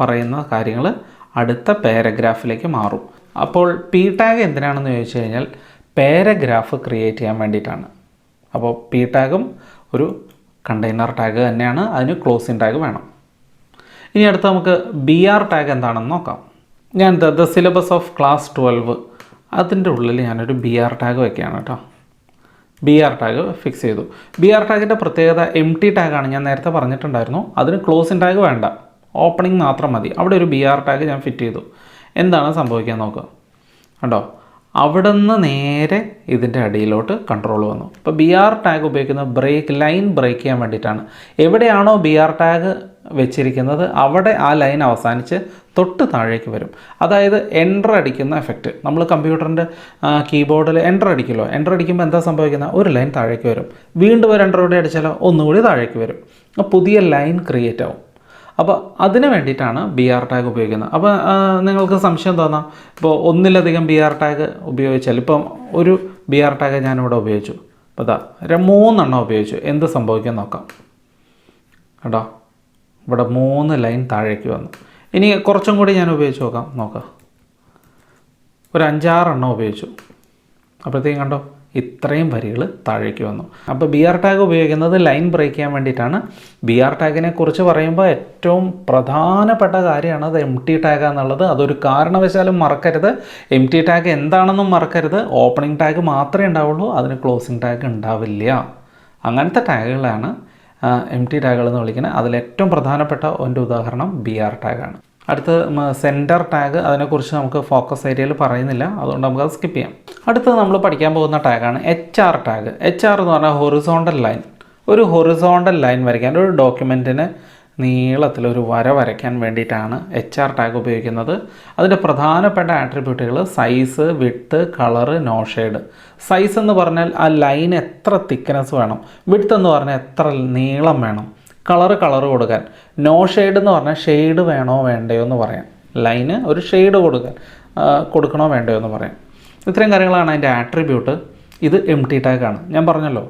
പറയുന്ന കാര്യങ്ങൾ അടുത്ത പാരഗ്രാഫിലേക്ക് മാറും. അപ്പോൾ P ടാഗ് എന്തിനാണെന്ന് ചോദിച്ചു കഴിഞ്ഞാൽ പാരഗ്രാഫ് ക്രിയേറ്റ് ചെയ്യാൻ വേണ്ടിയിട്ടാണ്. അപ്പോൾ P ടാഗും ഒരു കണ്ടെയ്നർ ടാഗ് തന്നെയാണ്, അതിന് ക്ലോസിംഗ് ടാഗ് വേണം. ഇനി അടുത്ത് നമുക്ക് BR ടാഗ് എന്താണെന്ന് നോക്കാം. ഞാൻ ദ സിലബസ് ഓഫ് ക്ലാസ് 12 അതിൻ്റെ ഉള്ളിൽ ഞാനൊരു BR ടാഗ് വയ്ക്കുകയാണ് കേട്ടോ. BR ടാഗ് ഫിക്സ് ചെയ്തു. BR ടാഗിൻ്റെ പ്രത്യേകത എംപ്റ്റി ടാഗാണ്, ഞാൻ നേരത്തെ പറഞ്ഞിട്ടുണ്ടായിരുന്നു. അതിന് ക്ലോസിംഗ് ടാഗ് വേണ്ട, ഓപ്പണിംഗ് മാത്രം മതി. അവിടെ ഒരു BR ടാഗ് ഞാൻ ഫിറ്റ് ചെയ്തു. എന്താണ് സംഭവിക്കാൻ നോക്കുക. കണ്ടോ, അവിടെ നിന്ന് നേരെ ഇതിൻ്റെ അടിയിലോട്ട് കൺട്രോൾ വന്നു. ഇപ്പോൾ BR ടാഗ് ഉപയോഗിക്കുന്നത് ലൈൻ ബ്രേക്ക് ചെയ്യാൻ വേണ്ടിയിട്ടാണ്. എവിടെയാണോ BR ടാഗ് വെച്ചിരിക്കുന്നത് അവിടെ ആ ലൈൻ അവസാനിച്ച് തൊട്ട് താഴേക്ക് വരും. അതായത് എൻ്റർ അടിക്കുന്ന എഫക്റ്റ്. നമ്മൾ കമ്പ്യൂട്ടറിൻ്റെ കീബോർഡിൽ എൻ്റർ അടിക്കുമല്ലോ, എൻ്റർ അടിക്കുമ്പോൾ എന്താ സംഭവിക്കുന്നത്, ഒരു ലൈൻ താഴേക്ക് വരും. വീണ്ടും ഒരു എൻ്റർ കൂടി അടിച്ചാലോ ഒന്നുകൂടി താഴേക്ക് വരും. പുതിയ ലൈൻ ക്രിയേറ്റ് ആവും. അപ്പോൾ അതിന് വേണ്ടിയിട്ടാണ് BR ടാഗ് ഉപയോഗിക്കുന്നത്. അപ്പോൾ നിങ്ങൾക്ക് സംശയം തോന്നാം, ഇപ്പോൾ ഒന്നിലധികം BR ടാഗ് ഉപയോഗിച്ചാൽ, ഇപ്പം ഒരു BR ടാഗ് ഞാനിവിടെ ഉപയോഗിച്ചു, അപ്പോൾ 3 ഉപയോഗിച്ചു, എന്ത് സംഭവിക്കാൻ നോക്കാം. കേട്ടോ, ഇവിടെ 3 ലൈൻ താഴേക്ക് വന്നു. ഇനി കുറച്ചും കൂടി ഞാൻ ഉപയോഗിച്ച് നോക്കാം. ഒരു 5-6 ഉപയോഗിച്ചു. അപ്പോഴത്തേക്കും കണ്ടോ, ഇത്രയും വരികൾ താഴേക്ക് വന്നു. അപ്പോൾ BR ടാഗ് ഉപയോഗിക്കുന്നത് ലൈൻ ബ്രേക്ക് ചെയ്യാൻ വേണ്ടിയിട്ടാണ്. BR ടാഗിനെ കുറിച്ച് പറയുമ്പോൾ ഏറ്റവും പ്രധാനപ്പെട്ട കാര്യമാണ് അത് എംപ്റ്റി ടാഗ് എന്നുള്ളത്. അതൊരു കാരണവശാലും മറക്കരുത്. എംപ്റ്റി ടാഗ് എന്താണെന്നും മറക്കരുത്. ഓപ്പണിംഗ് ടാഗ് മാത്രമേ ഉണ്ടാവുള്ളൂ, അതിന് ക്ലോസിംഗ് ടാഗ് ഉണ്ടാവില്ല. അങ്ങനത്തെ ടാഗുകളാണ് എംപ്റ്റി ടാഗുകൾ എന്ന് വിളിക്കുന്നത്. അതിലേറ്റവും പ്രധാനപ്പെട്ട ഒരു ഉദാഹരണം BR ടാഗാണ്. അടുത്ത് സെൻറ്റർ ടാഗ്, അതിനെക്കുറിച്ച് നമുക്ക് ഫോക്കസ് ഏരിയയിൽ പറയുന്നില്ല, അതുകൊണ്ട് നമുക്കത് സ്കിപ്പ് ചെയ്യാം. അടുത്തത് നമ്മൾ പഠിക്കാൻ പോകുന്ന ടാഗാണ് HR ടാഗ്. HR എന്ന് പറഞ്ഞാൽ ഹൊറിസോണ്ടൽ ലൈൻ. ഒരു ഹൊറിസോണ്ടൽ ലൈൻ വരയ്ക്കാൻ, ഒരു ഡോക്യുമെൻറ്റിന് നീളത്തിലൊരു വര വരയ്ക്കാൻ വേണ്ടിയിട്ടാണ് HR ടാഗ് ഉപയോഗിക്കുന്നത്. അതിൻ്റെ പ്രധാനപ്പെട്ട ആട്രിബ്യൂട്ടുകൾ size, width, colour, no shade. Size എന്ന് പറഞ്ഞാൽ ആ ലൈൻ എത്ര തിക്നെസ് വേണം, വിഡ്ത്ത് എന്ന് പറഞ്ഞാൽ എത്ര നീളം വേണം, കളറ് കൊടുക്കാൻ, നോ ഷെയ്ഡ് എന്ന് പറഞ്ഞാൽ ഷെയ്ഡ് വേണോ വേണ്ടയോ എന്ന് പറയാം. ലൈന് ഒരു ഷെയ്ഡ് കൊടുക്കണോ വേണ്ടയോ എന്ന് പറയാം. ഇത്രയും കാര്യങ്ങളാണ് അതിൻ്റെ ആട്രിബ്യൂട്ട്. ഇത് MT ടാഗാണ്, ഞാൻ പറഞ്ഞല്ലോ.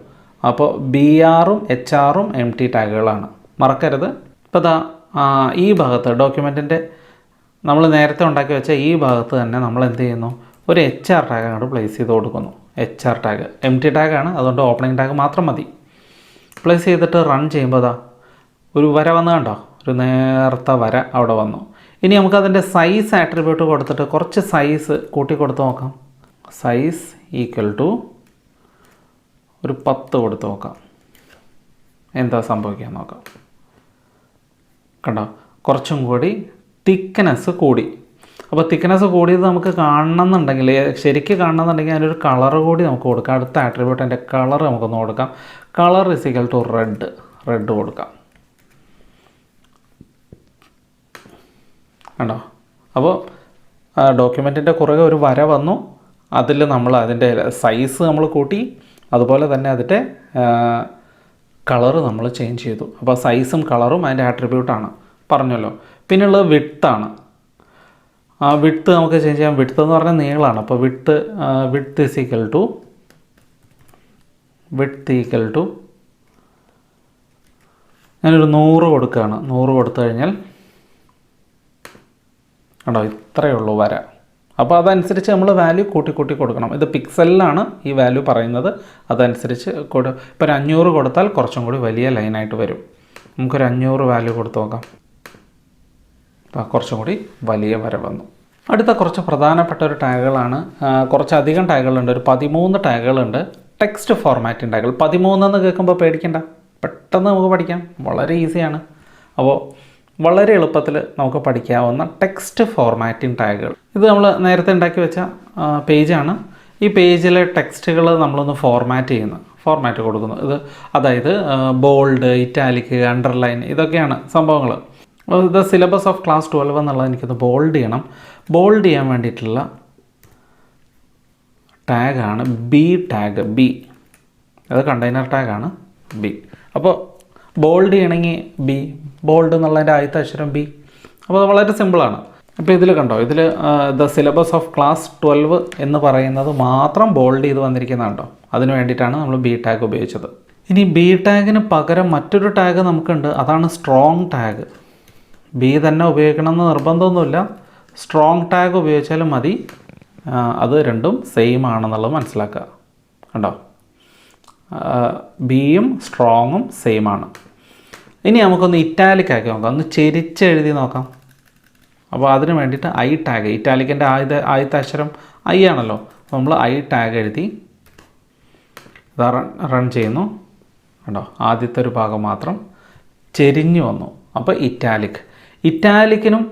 അപ്പോൾ BRഉം HRഉം MT ടാഗുകളാണ്, മറക്കരുത്. ഇപ്പോൾ ഈ ഭാഗത്ത് ഡോക്യുമെൻറ്റിൻ്റെ നമ്മൾ നേരത്തെ ഉണ്ടാക്കി വെച്ച ഈ ഭാഗത്ത് തന്നെ നമ്മൾ എന്ത് ചെയ്യുന്നു, ഒരു HR ടാഗ് അങ്ങോട്ട് പ്ലേസ് ചെയ്ത് കൊടുക്കുന്നു. HR ടാഗ് MT ടാഗാണ്, അതുകൊണ്ട് ഓപ്പണിംഗ് ടാഗ് മാത്രം മതി. പ്ലേസ് ചെയ്തിട്ട് റൺ ചെയ്യുമ്പോൾ ഒരു വര വന്നു കണ്ടോ, ഒരു നേർത്ത വര അവിടെ വന്നു. ഇനി നമുക്കതിൻ്റെ സൈസ് ആട്രിബ്യൂട്ട് കൊടുത്തിട്ട് കുറച്ച് സൈസ് കൂട്ടി കൊടുത്ത് നോക്കാം. സൈസ് ഈക്വൽ ടു ഒരു 10 കൊടുത്ത് നോക്കാം, എന്താ സംഭവിക്കാൻ നോക്കാം. കണ്ടോ, കുറച്ചും കൂടി തിക്നെസ് കൂടി. അപ്പോൾ തിക്നെസ് കൂടിയത് നമുക്ക് കാണണമെന്നുണ്ടെങ്കിൽ, ശരിക്കും കാണണമെന്നുണ്ടെങ്കിൽ അതിനൊരു കളർ കൂടി നമുക്ക് കൊടുക്കാം. അടുത്ത ആട്രിബ്യൂട്ട് അതിൻ്റെ കളർ നമുക്കൊന്ന് കൊടുക്കാം. Colour is equal to red കൊടുക്കാം. കണ്ടോ, അപ്പോൾ ഡോക്യുമെൻറ്റിൻ്റെ കുറുകെ ഒരു വര വന്നു, അതിൽ നമ്മൾ അതിൻ്റെ സൈസ് നമ്മൾ കൂട്ടി, അതുപോലെ തന്നെ അതിൻ്റെ കളറ് നമ്മൾ ചേഞ്ച് ചെയ്തു. അപ്പോൾ സൈസും കളറും അതിൻ്റെ ആട്രിബ്യൂട്ടാണ് പറഞ്ഞല്ലോ. പിന്നെയുള്ളത് വിഡ്ത്താണ്. വിഡ്ത്ത് നമുക്ക് ചേഞ്ച് ചെയ്യാം. വിഡ്ത്ത് എന്ന് പറഞ്ഞാൽ നീളമാണ്. അപ്പോൾ വിഡ്ത്ത് ഈക്വൽ ടു ഞാനൊരു 100 കൊടുക്കുകയാണ്. 100 കൊടുത്തു കഴിഞ്ഞാൽ കണ്ടോ, ഇത്രയേ ഉള്ളൂ വര. അപ്പോൾ അതനുസരിച്ച് നമ്മൾ വാല്യൂ കൂട്ടി കൊടുക്കണം. ഇത് പിക്സലിലാണ് ഈ വാല്യൂ പറയുന്നത്. അതനുസരിച്ച് ഇപ്പോൾ ഒരു 500 കൊടുത്താൽ കുറച്ചും കൂടി വലിയ ലൈനായിട്ട് വരും. നമുക്കൊരു 500 വാല്യൂ കൊടുത്ത് നോക്കാം. അപ്പോൾ കുറച്ചും കൂടി വലിയ വര വന്നു. അടുത്ത കുറച്ച് പ്രധാനപ്പെട്ട ഒരു ടാഗുകളാണ്. കുറച്ചധികം ടാഗുകളുണ്ട്, ഒരു 13 ടാഗുകളുണ്ട്. ടെക്സ്റ്റ് ഫോർമാറ്റിംഗ് ടാഗുകൾ. 13 എന്ന് കേൾക്കുമ്പോൾ പേടിക്കണ്ട, പെട്ടെന്ന് നമുക്ക് പഠിക്കാം, വളരെ ഈസിയാണ്. അപ്പോൾ വളരെ എളുപ്പത്തിൽ നമുക്ക് പഠിക്കാവുന്ന ടെക്സ്റ്റ് ഫോർമാറ്റിംഗ് ടാഗുകൾ. ഇത് നമ്മൾ നേരത്തെ ഉണ്ടാക്കി വെച്ച പേജാണ്. ഈ പേജിലെ ടെക്സ്റ്റുകൾ നമ്മളൊന്ന് ഫോർമാറ്റ് കൊടുക്കുന്നു. അതായത് ബോൾഡ്, ഇറ്റാലിക്, അണ്ടർലൈൻ, ഇതൊക്കെയാണ് സംഭവങ്ങൾ. ഇത് സിലബസ് ഓഫ് ക്ലാസ് 12 എന്നുള്ളത് എനിക്കൊന്ന് ബോൾഡ് ചെയ്യണം. ബോൾഡ് ചെയ്യാൻ വേണ്ടിയിട്ടുള്ള ടാഗാണ് ടാഗ്. അത് കണ്ടെയ്നർ ടാഗാണ് B. അപ്പോൾ ബോൾഡ് ചെയ്യണമെങ്കിൽ ബോൾഡ് എന്നുള്ളതിൻ്റെ ആദ്യത്തെ അക്ഷരം B. അപ്പോൾ അത് വളരെ സിമ്പിളാണ്. അപ്പോൾ ഇതിൽ കണ്ടോ, ഇതിൽ ദ സിലബസ് ഓഫ് ക്ലാസ് 12 എന്ന് പറയുന്നത് മാത്രം ബോൾഡ് ചെയ്ത് വന്നിരിക്കുന്നതുണ്ടോ. അതിന് വേണ്ടിയിട്ടാണ് നമ്മൾ B ടാഗ് ഉപയോഗിച്ചത്. ഇനി B ടാഗിന് പകരം മറ്റൊരു ടാഗ് നമുക്കുണ്ട്, അതാണ് സ്ട്രോങ് ടാഗ്. B തന്നെ ഉപയോഗിക്കണമെന്ന് നിർബന്ധമൊന്നുമില്ല, സ്ട്രോങ് ടാഗ് ഉപയോഗിച്ചാലും മതി. അത് രണ്ടും സെയിം ആണെന്നുള്ളത് മനസ്സിലാക്കുക. കണ്ടോ, Bയും സ്ട്രോങ്ങും സെയിം ആണ്. ഇനി നമുക്കൊന്ന് ഇറ്റാലിക് ആക്കി നോക്കാം, ഒന്ന് ചെരിച്ചെഴുതി നോക്കാം. അപ്പോൾ അതിന് വേണ്ടിയിട്ട് I ടാഗ്, ഇറ്റാലിക്കിൻ്റെ ആദ്യത്തെ അക്ഷരം I ആണല്ലോ. നമ്മൾ I ടാഗ് എഴുതി റൺ ചെയ്യുന്നു. കണ്ടോ, ആദ്യത്തെ ഒരു ഭാഗം മാത്രം ചെരിഞ്ഞു വന്നു. അപ്പോൾ ഇറ്റാലിക്കിനും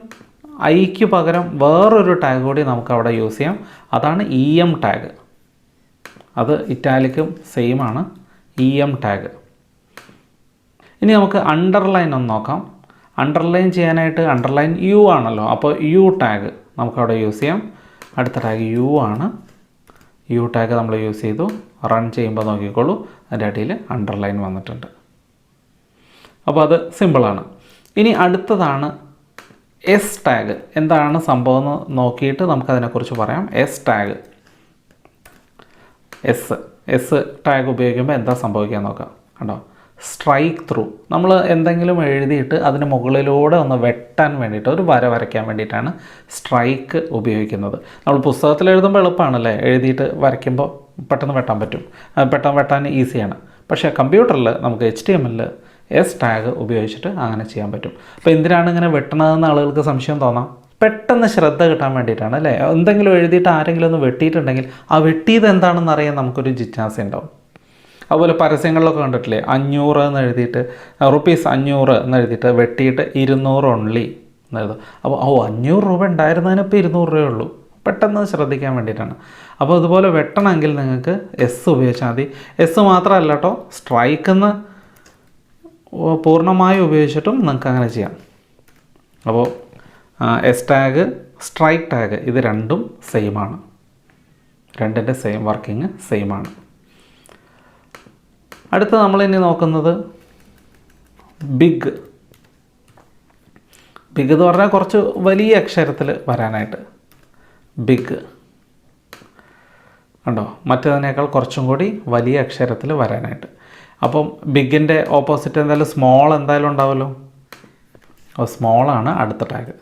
ഐക്ക് പകരം വേറൊരു ടാഗ് കൂടി നമുക്ക് അവിടെ യൂസ് ചെയ്യാം. അതാണ് EM ടാഗ്. അത് ഇറ്റാലിക്കും സെയിം ആണ്, EM ടാഗ്. ഇനി നമുക്ക് അണ്ടർലൈൻ ഒന്ന് നോക്കാം. അണ്ടർലൈൻ ചെയ്യാനായിട്ട് അണ്ടർലൈൻ U ആണല്ലോ. അപ്പോൾ U ടാഗ് നമുക്കവിടെ യൂസ് ചെയ്യാം. അടുത്ത ടാഗ് U ആണ്. U ടാഗ് നമ്മൾ യൂസ് ചെയ്തു. റൺ ചെയ്യുമ്പോൾ നോക്കിക്കോളൂ, അതിൻ്റെ അടിയിൽ അണ്ടർലൈൻ വന്നിട്ടുണ്ട്. അപ്പോൾ അത് സിമ്പിളാണ്. ഇനി അടുത്തതാണ് S ടാഗ്. എന്താണ് സംഭവം എന്ന് നോക്കിയിട്ട് നമുക്കതിനെക്കുറിച്ച് പറയാം. S ടാഗ്, എസ് ടാഗ് ഉപയോഗിക്കുമ്പോൾ എന്താ സംഭവിക്കാൻ നോക്കാം. കണ്ടോ, സ്ട്രൈക്ക് ത്രൂ. നമ്മൾ എന്തെങ്കിലും എഴുതിയിട്ട് അതിന് മുകളിലൂടെ ഒന്ന് വെട്ടാൻ വേണ്ടിയിട്ട്, ഒരു വര വരയ്ക്കാൻ വേണ്ടിയിട്ടാണ് സ്ട്രൈക്ക് ഉപയോഗിക്കുന്നത്. നമ്മൾ പുസ്തകത്തിൽ എഴുതുമ്പോൾ എളുപ്പമാണല്ലേ, എഴുതിയിട്ട് വരയ്ക്കുമ്പോൾ പെട്ടെന്ന് വെട്ടാൻ പറ്റും, പെട്ടെന്ന് വെട്ടാൻ ഈസിയാണ്. പക്ഷേ കമ്പ്യൂട്ടറിൽ നമുക്ക് HTML S ടാഗ് ഉപയോഗിച്ചിട്ട് അങ്ങനെ ചെയ്യാൻ പറ്റും. അപ്പോൾ എന്തിനാണ് ഇങ്ങനെ വെട്ടണതെന്ന് ആളുകൾക്ക് സംശയം തോന്നാം. പെട്ടെന്ന് ശ്രദ്ധ കിട്ടാൻ വേണ്ടിയിട്ടാണ് അല്ലേ. എന്തെങ്കിലും എഴുതിയിട്ട് ആരെങ്കിലും ഒന്ന് വെട്ടിയിട്ടുണ്ടെങ്കിൽ ആ വെട്ടിയത് എന്താണെന്ന് അറിയാൻ നമുക്കൊരു ജിജ്ഞാസ ഉണ്ടാവും. അതുപോലെ പരസ്യങ്ങളിലൊക്കെ കണ്ടിട്ടില്ലേ, 500 എന്ന് എഴുതിയിട്ട് ₹500 എന്ന് എഴുതിയിട്ട് വെട്ടിയിട്ട് 200 ഓൺലി എന്നെഴുതുക. അപ്പോൾ 500 രൂപ ഉണ്ടായിരുന്നതിന് ഇപ്പോൾ 200 രൂപയേ ഉള്ളൂ. പെട്ടെന്ന് ശ്രദ്ധിക്കാൻ വേണ്ടിയിട്ടാണ്. അപ്പോൾ ഇതുപോലെ വെട്ടണമെങ്കിൽ നിങ്ങൾക്ക് എസ് ഉപയോഗിച്ചാൽ മതി. എസ് മാത്രമല്ല കേട്ടോ, സ്ട്രൈക്കെന്ന് പൂർണ്ണമായും ഉപയോഗിച്ചിട്ടും നിങ്ങൾക്ക് അങ്ങനെ ചെയ്യാം. അപ്പോൾ എസ് ടാഗ്, സ്ട്രൈക്ക് ടാഗ് ഇത് രണ്ടും സെയിമാണ്. രണ്ടിൻ്റെ സെയിം വർക്കിംഗ് സെയിമാണ്. അടുത്ത നമ്മളിനി നോക്കുന്നത് ബിഗ്. ബിഗ് എന്ന് പറഞ്ഞാൽ കുറച്ച് വലിയ അക്ഷരത്തിൽ വരാനായിട്ട് ബിഗ് കണ്ടോ, മറ്റേതിനേക്കാൾ കുറച്ചും കൂടി വലിയ അക്ഷരത്തിൽ വരാനായിട്ട്. അപ്പം ബിഗിൻ്റെ ഓപ്പോസിറ്റ് എന്തായാലും സ്മോൾ എന്തായാലും ഉണ്ടാവുമല്ലോ. അപ്പോൾ സ്മോളാണ് അടുത്ത ടാഗ്.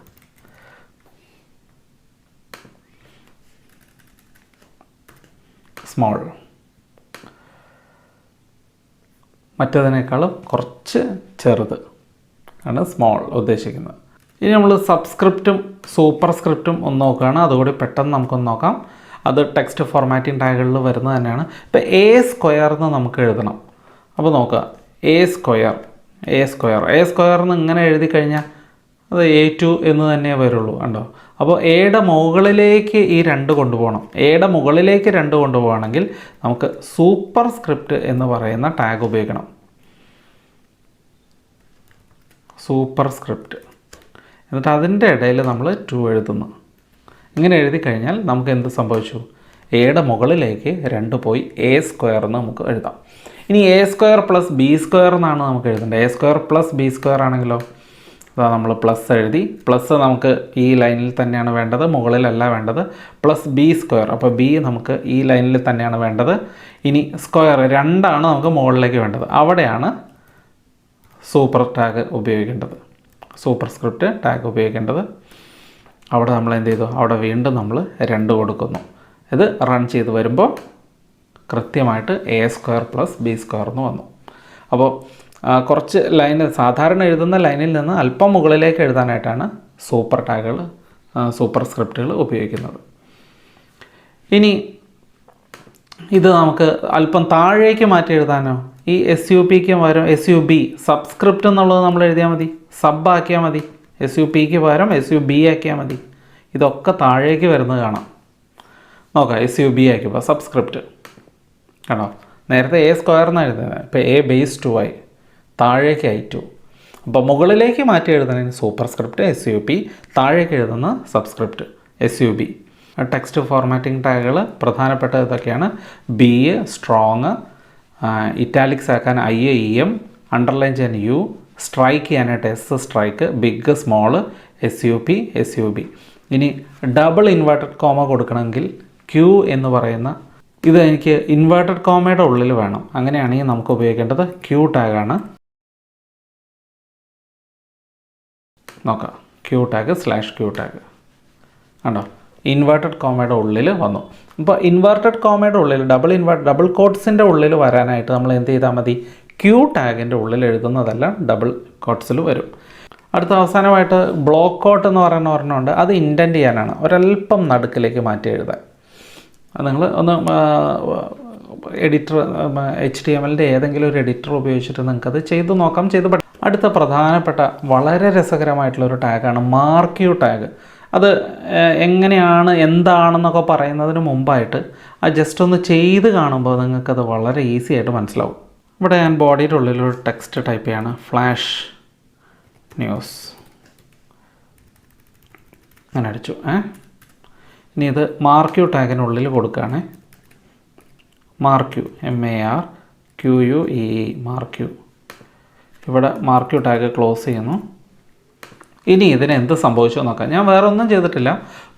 സ്മോൾ മറ്റേതിനേക്കാളും കുറച്ച് ചെറുത് ആണ് സ്മോൾ ഉദ്ദേശിക്കുന്നത്. ഇനി നമ്മൾ സബ്സ്ക്രിപ്റ്റും സൂപ്പർ സ്ക്രിപ്റ്റും ഒന്ന് നോക്കുകയാണ്. അതുകൂടി പെട്ടെന്ന് നമുക്കൊന്ന് നോക്കാം. അത് ടെക്സ്റ്റ് ഫോർമാറ്റിംഗ് ടാഗുകളിൽ വരുന്നത് തന്നെയാണ്. ഇപ്പോൾ എ സ്ക്വയർ എന്ന് നമുക്ക് എഴുതണം. അപ്പോൾ നോക്കുക, എ സ്ക്വയർ എന്ന് ഇങ്ങനെ എഴുതി കഴിഞ്ഞാൽ അത് A2 എന്ന് തന്നെ വരുള്ളൂ കണ്ടോ. അപ്പോൾ എയുടെ മുകളിലേക്ക് ഈ 2 കൊണ്ടുപോകണം. എയുടെ മുകളിലേക്ക് 2 കൊണ്ടുപോകണമെങ്കിൽ നമുക്ക് സൂപ്പർ സ്ക്രിപ്റ്റ് എന്ന് പറയുന്ന ടാഗ് ഉപയോഗിക്കണം. സൂപ്പർ സ്ക്രിപ്റ്റ് എന്നിട്ട് അതിൻ്റെ ഇടയിൽ നമ്മൾ 2 എഴുതുന്നു. ഇങ്ങനെ എഴുതി കഴിഞ്ഞാൽ നമുക്ക് എന്ത് സംഭവിച്ചു? എയുടെ മുകളിലേക്ക് 2 പോയി എ സ്ക്വയർ എന്ന് നമുക്ക് എഴുതാം. ഇനി A square plus B square എന്നാണ് നമുക്ക് എഴുതേണ്ടത്. A square plus B square ആണെങ്കിലോ അതാ നമ്മൾ പ്ലസ് എഴുതി. പ്ലസ് നമുക്ക് ഈ ലൈനിൽ തന്നെയാണ് വേണ്ടത്, മുകളിലല്ല വേണ്ടത്. പ്ലസ് ബി സ്ക്വയർ, അപ്പോൾ ബി നമുക്ക് ഈ ലൈനിൽ തന്നെയാണ് വേണ്ടത്. ഇനി സ്ക്വയർ 2 ആണ് നമുക്ക് മുകളിലേക്ക് വേണ്ടത്. അവിടെയാണ് സൂപ്പർ ടാഗ് ഉപയോഗിക്കേണ്ടത്, സൂപ്പർ സ്ക്രിപ്റ്റ് ടാഗ് ഉപയോഗിക്കേണ്ടത്. അവിടെ നമ്മൾ എന്ത് ചെയ്തു? അവിടെ വീണ്ടും നമ്മൾ 2 കൊടുക്കുന്നു. ഇത് റൺ ചെയ്ത് വരുമ്പോൾ കൃത്യമായിട്ട് A square plus B square എന്ന് വന്നു. അപ്പോൾ കുറച്ച് ലൈൻ സാധാരണ എഴുതുന്ന ലൈനിൽ നിന്ന് അല്പം മുകളിലേക്ക് എഴുതാനായിട്ടാണ് സൂപ്പർ ടാഗുകൾ, സൂപ്പർ സ്ക്രിപ്റ്റുകൾ ഉപയോഗിക്കുന്നത്. ഇനി ഇത് നമുക്ക് അല്പം താഴേക്ക് മാറ്റി എഴുതാനോ? ഈ SUPക്ക് പകരം SUB സബ്സ്ക്രിപ്റ്റ് എന്നുള്ളത് നമ്മൾ എഴുതിയാൽ മതി, സബ് ആക്കിയാൽ മതി. SUPക്ക് പകരം SUB ആക്കിയാൽ മതി. ഇതൊക്കെ താഴേക്ക് വരുന്നത് കാണാം. നോക്കാം, SUB ആക്കിയപ്പോൾ സബ്സ്ക്രിപ്റ്റ് കണ്ടോ. നേരത്തെ എ സ്ക്വയർ എന്നാണ് എഴുതുന്നത്, ഇപ്പോൾ A ബേസ് 2 ആയി, താഴേക്ക് I2. അപ്പോൾ മുകളിലേക്ക് മാറ്റി എഴുതുന്നതിന് സൂപ്പർ സ്ക്രിപ്റ്റ് SUP, താഴേക്ക് എഴുതുന്ന സബ്സ്ക്രിപ്റ്റ് SUB. ടെക്സ്റ്റ് ഫോർമാറ്റിംഗ് ടാഗുകൾ പ്രധാനപ്പെട്ട ഇതൊക്കെയാണ്. ബി സ്ട്രോങ്, ഇറ്റാലിക്സ് ആക്കാൻ IAEM, അണ്ടർലൈൻ ചെയ്യാൻ U, സ്ട്രൈക്ക് ചെയ്യാനായിട്ട് S strike, big small SUB. ഇനി ഡബിൾ ഇൻവേർട്ടഡ് കോമ കൊടുക്കണമെങ്കിൽ Q എന്ന് പറയുന്ന ഇത് എനിക്ക് ഇൻവേർട്ടഡ് കോമയുടെ ഉള്ളിൽ വേണം. അങ്ങനെയാണെങ്കിൽ നമുക്ക് ഉപയോഗിക്കേണ്ടത് Q ടാഗാണ്. നോക്കാം, Q ടാഗ് /Q ടാഗ് കണ്ടോ, ഇൻവേർട്ടഡ് കോമയുടെ ഉള്ളിൽ വന്നു. അപ്പോൾ ഇൻവേർട്ടഡ് കോമയുടെ ഉള്ളിൽ ഡബിൾ കോട്ട്സിൻ്റെ ഉള്ളിൽ വരാനായിട്ട് നമ്മൾ എന്ത് ചെയ്താൽ മതി? Q ടാഗിൻ്റെ ഉള്ളിൽ എഴുതുന്നതെല്ലാം ഡബിൾ കോട്ട്സിൽ വരും. അടുത്ത അവസാനമായിട്ട് ബ്ലോക്ക് കോട്ട് എന്ന് പറയുന്ന ഒരെണ്ണമുണ്ട്. അത് ഇൻഡൻറ്റ് ചെയ്യാനാണ്, ഒരല്പം നടുക്കിലേക്ക് മാറ്റി എഴുതാൻ. അത് നിങ്ങൾ ഒന്ന് എഡിറ്റർ HTMLൻ്റെ ഏതെങ്കിലും ഒരു എഡിറ്റർ ഉപയോഗിച്ചിട്ട് നിങ്ങൾക്കത് ചെയ്ത് നോക്കാം. അടുത്ത പ്രധാനപ്പെട്ട വളരെ രസകരമായിട്ടുള്ളൊരു ടാഗാണ് മാർക്ക് യു ടാഗ്. അത് എങ്ങനെയാണ് എന്താണെന്നൊക്കെ പറയുന്നതിന് മുമ്പായിട്ട് അത് ജസ്റ്റ് ഒന്ന് ചെയ്ത് കാണുമ്പോൾ നിങ്ങൾക്കത് വളരെ ഈസി ആയിട്ട് മനസ്സിലാവും. ഇവിടെ ഞാൻ ബോഡിയുടെ ഉള്ളിലൊരു ടെക്സ്റ്റ് ടൈപ്പ് ചെയ്യാണ്, ഫ്ലാഷ് ന്യൂസ് അങ്ങനെ അടിച്ചു. ഇനി ഇത് മാർക്ക് യു ടാഗിനുള്ളിൽ കൊടുക്കുകയാണ്. Marquee MARQUE marquee. ഇവിടെ മാർക്ക് യു ടാഗ് ക്ലോസ് ചെയ്യുന്നു. ഇനി ഇതിന് എന്ത് സംഭവിച്ചു നോക്കാം. ഞാൻ വേറെ ഒന്നും ചെയ്തിട്ടില്ല.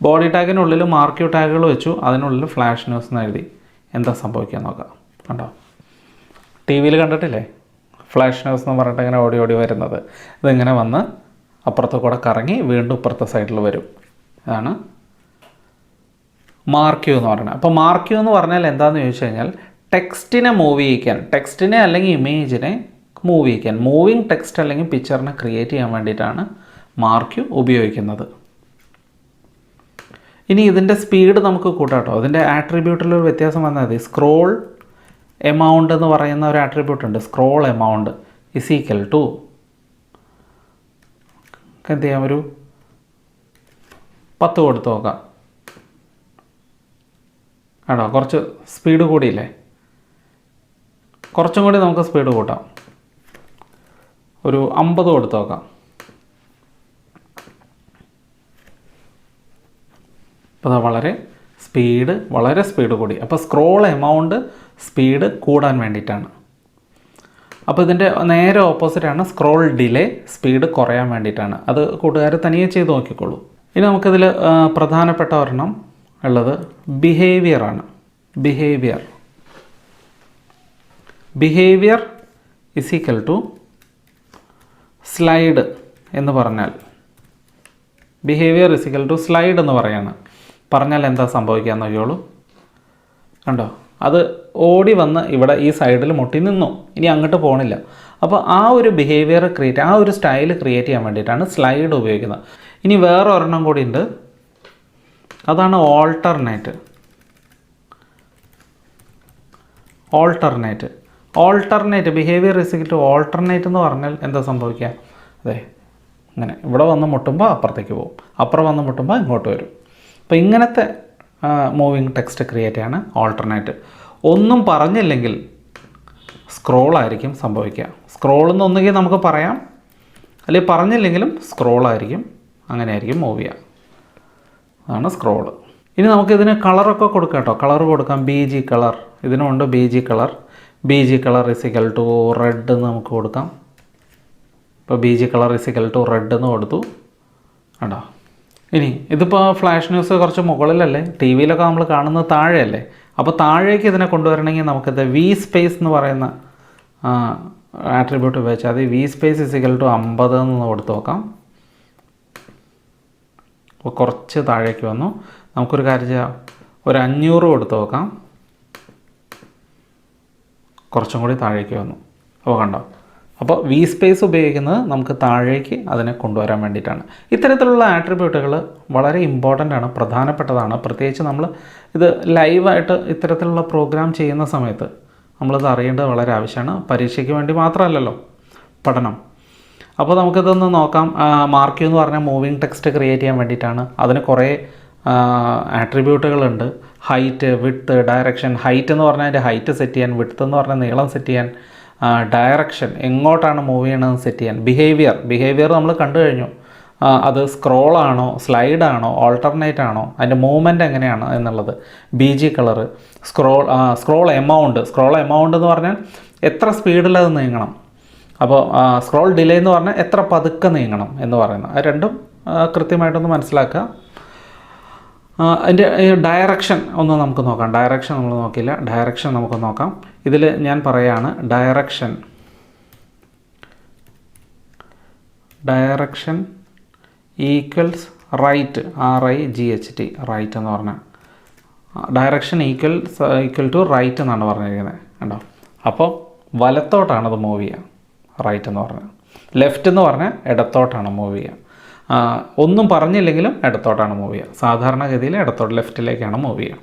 ബോഡി ടാഗിനുള്ളിൽ മാർക്ക് യു ടാഗുകൾ വെച്ചു, അതിനുള്ളിൽ ഫ്ലാഷ് ന്യൂസ് എന്ന് എഴുതി. എന്താ സംഭവിക്കുക നോക്കാം. കണ്ടോ, TV കണ്ടിട്ടില്ലേ ഫ്ലാഷ് ന്യൂസ് എന്ന് പറഞ്ഞിട്ട് ഇങ്ങനെ ഓടി വരുന്നത്. ഇതിങ്ങനെ വന്ന് അപ്പുറത്ത് കൂടെ കറങ്ങി വീണ്ടും ഇപ്പുറത്തെ സൈഡിൽ വരും. ഇതാണ് മാർക്ക് യു എന്ന് പറയുന്നത്. അപ്പോൾ മാർക്ക് യു എന്ന് പറഞ്ഞാൽ എന്താണെന്ന് ചോദിച്ചു കഴിഞ്ഞാൽ ടെക്സ്റ്റിനെ മൂവ് ചെയ്യിക്കാൻ, ടെക്സ്റ്റിനെ അല്ലെങ്കിൽ ഇമേജിനെ മൂവ് ചെയ്യിക്കാൻ, മൂവിങ് ടെക്സ്റ്റ് അല്ലെങ്കിൽ പിക്ചറിനെ ക്രിയേറ്റ് ചെയ്യാൻ വേണ്ടിയിട്ടാണ് മാർക്ക് യു ഉപയോഗിക്കുന്നത്. ഇനി ഇതിൻ്റെ സ്പീഡ് നമുക്ക് കൂട്ടാട്ടോ. ഇതിൻ്റെ ആട്രിബ്യൂട്ടിലൊരു വ്യത്യാസം വന്നാൽ മതി. സ്ക്രോൾ എമൗണ്ട് എന്ന് പറയുന്ന ഒരു ആട്രിബ്യൂട്ട് ഉണ്ട്. സ്ക്രോൾ എമൗണ്ട് = എന്ത് ചെയ്യാം, ഒരു 10 കൊടുത്ത് നോക്കാം. കേട്ടോ, കുറച്ച് സ്പീഡ് കൂടിയില്ലേ? കുറച്ചും കൂടി നമുക്ക് സ്പീഡ് കൂട്ടാം. ഒരു 50 കൊടുത്ത് നോക്കാം. അപ്പോൾ വളരെ സ്പീഡ് കൂടി. അപ്പോൾ സ്ക്രോൾ എമൗണ്ട് സ്പീഡ് കൂടാൻ വേണ്ടിയിട്ടാണ്. അപ്പോൾ ഇതിൻ്റെ നേരെ ഓപ്പോസിറ്റാണ് സ്ക്രോൾ ഡിലേ, സ്പീഡ് കുറയാൻ വേണ്ടിയിട്ടാണ്. അത് കൂട്ടുകാർ തനിയെ ചെയ്ത് നോക്കിക്കോളൂ. ഇനി നമുക്കിതിൽ പ്രധാനപ്പെട്ട ഒരെണ്ണം ഉള്ളത് ബിഹേവിയറാണ്. Behaviour is equal to slide എന്ന് പറഞ്ഞാൽ, behaviour is equal to slide എന്ന് പറഞ്ഞാൽ എന്താ സംഭവിക്കുക എന്ന് നോക്കിയോളൂ. കണ്ടോ, അത് ഓടി വന്ന് ഇവിടെ ഈ സൈഡിൽ മുട്ടി നിന്നു, ഇനി അങ്ങോട്ട് പോകണില്ല. അപ്പോൾ ആ ഒരു ബിഹേവിയർ ആ ഒരു സ്റ്റൈൽ ക്രിയേറ്റ് ചെയ്യാൻ വേണ്ടിയിട്ടാണ് സ്ലൈഡ് ഉപയോഗിക്കുന്നത്. ഇനി വേറെ ഒരെണ്ണം കൂടി ഉണ്ട്, അതാണ് alternate. Behaviour is to alternate എന്ന് പറഞ്ഞാൽ എന്താ സംഭവിക്കുക? അതെ, ഇങ്ങനെ ഇവിടെ വന്ന് മുട്ടുമ്പോൾ അപ്പുറത്തേക്ക് പോകും, അപ്പുറം വന്ന് മുട്ടുമ്പോൾ ഇങ്ങോട്ട് വരും. അപ്പോൾ ഇങ്ങനത്തെ മൂവിങ് ടെക്സ്റ്റ് ക്രിയേറ്റ് ചെയ്യാണ് ഓൾട്ടർനേറ്റ്. ഒന്നും പറഞ്ഞില്ലെങ്കിൽ സ്ക്രോളായിരിക്കും സംഭവിക്കുക. സ്ക്രോളെന്ന് ഒന്നുകിൽ നമുക്ക് പറയാം, അല്ലെങ്കിൽ പറഞ്ഞില്ലെങ്കിലും സ്ക്രോളായിരിക്കും, അങ്ങനെയായിരിക്കും മൂവ് ചെയ്യുക. അതാണ് സ്ക്രോള്. ഇനി നമുക്കിതിന് കളറൊക്കെ കൊടുക്കാം കേട്ടോ. കളർ കൊടുക്കാം, BG കളർ. ഇതിനുണ്ട് BG colour is equal to red എന്ന് നമുക്ക് കൊടുക്കാം. ഇപ്പോൾ BG colour is equal to red എന്ന് കൊടുത്തു. കേട്ടോ, ഇനി ഇതിപ്പോൾ ഫ്ലാഷ് ന്യൂസ് കുറച്ച് മുകളിലല്ലേ, ടി വിയിലൊക്കെ നമ്മൾ കാണുന്നത് താഴെയല്ലേ. അപ്പോൾ താഴേക്ക് ഇതിനെ കൊണ്ടുവരണമെങ്കിൽ നമുക്കിത് V സ്പേസ് എന്ന് പറയുന്ന ആട്രിബ്യൂട്ട് ഉപയോഗിച്ചാൽ അത് V space is equal to 50 എന്ന് കൊടുത്ത് നോക്കാം. അപ്പോൾ കുറച്ച് താഴേക്ക് വന്നു. നമുക്കൊരു കാര്യം ചെയ്യാം, ഒരു 500 കൊടുത്ത് നോക്കാം. കുറച്ചും കൂടി താഴേക്ക് വന്നു. അപ്പോൾ കണ്ടോ, അപ്പോൾ V സ്പേസ് ഉപയോഗിക്കുന്നത് നമുക്ക് താഴേക്ക് അതിനെ കൊണ്ടുവരാൻ വേണ്ടിയിട്ടാണ്. ഇത്തരത്തിലുള്ള ആട്രിബ്യൂട്ടുകൾ വളരെ ഇമ്പോർട്ടൻ്റ് ആണ്, പ്രധാനപ്പെട്ടതാണ്. പ്രത്യേകിച്ച് നമ്മൾ ഇത് ലൈവായിട്ട് ഇത്തരത്തിലുള്ള പ്രോഗ്രാം ചെയ്യുന്ന സമയത്ത് നമ്മളിത് അറിയേണ്ടത് വളരെ ആവശ്യമാണ്. പരീക്ഷയ്ക്ക് വേണ്ടി മാത്രമല്ലല്ലോ പഠനം. അപ്പോൾ നമുക്കിതൊന്ന് നോക്കാം. മാർക്ക് എന്ന് പറഞ്ഞാൽ മൂവിങ് ടെക്സ്റ്റ് ക്രിയേറ്റ് ചെയ്യാൻ വേണ്ടിയിട്ടാണ്. അതിന് കുറേ ആട്രിബ്യൂട്ടുകളുണ്ട്. Height, width, direction. ഹൈറ്റ് എന്ന് പറഞ്ഞാൽ അതിൻ്റെ ഹൈറ്റ് സെറ്റ് ചെയ്യാൻ, വിഡ്ത്ത് എന്ന് പറഞ്ഞാൽ നീളം സെറ്റ് ചെയ്യാൻ, ഡയറക്ഷൻ എങ്ങോട്ടാണ് മൂവ് ചെയ്യണമെന്ന് സെറ്റ് ചെയ്യാൻ. ബിഹേവിയർ നമ്മൾ കണ്ടു കഴിഞ്ഞു. അത് സ്ക്രോളാണോ, സ്ലൈഡാണോ, ഓൾട്ടർനേറ്റ് ആണോ, അതിൻ്റെ മൂവ്മെൻറ്റ് എങ്ങനെയാണ് എന്നുള്ളത്. BG കളറ്, സ്ക്രോൾ എമൗണ്ട് എന്ന് പറഞ്ഞാൽ എത്ര സ്പീഡിൽ അത് നീങ്ങണം. അപ്പോൾ സ്ക്രോൾ ഡിലേ എന്ന് പറഞ്ഞാൽ എത്ര പതുക്കെ നീങ്ങണം എന്ന് പറയുന്നത്. അത് രണ്ടും കൃത്യമായിട്ടൊന്ന് മനസ്സിലാക്കുക. അതിൻ്റെ ഡയറക്ഷൻ ഒന്ന് നമുക്ക് നോക്കാം. ഡയറക്ഷൻ നമ്മൾ നോക്കില്ല, ഡയറക്ഷൻ നമുക്ക് നോക്കാം. ഇതിൽ ഞാൻ പറയുകയാണ് direction equals right, RIGHT, right എന്ന് പറഞ്ഞാൽ ഡയറക്ഷൻ ഈക്വൽ ടു റൈറ്റ് എന്നാണ് പറഞ്ഞിരിക്കുന്നത്. കണ്ടോ, അപ്പോൾ വലത്തോട്ടാണ് അത് മൂവ് ചെയ്യുക. റൈറ്റ് എന്ന് പറഞ്ഞാൽ. ലെഫ്റ്റ് എന്ന് പറഞ്ഞാൽ ഇടത്തോട്ടാണ് മൂവ് ചെയ്യുക. ഒന്നും പറഞ്ഞില്ലെങ്കിലും ഇടത്തോട്ടാണ് മൂവ് ചെയ്യുക. സാധാരണഗതിയിൽ ഇടത്തോട്ട്, ലെഫ്റ്റിലേക്കാണ് മൂവ് ചെയ്യുക.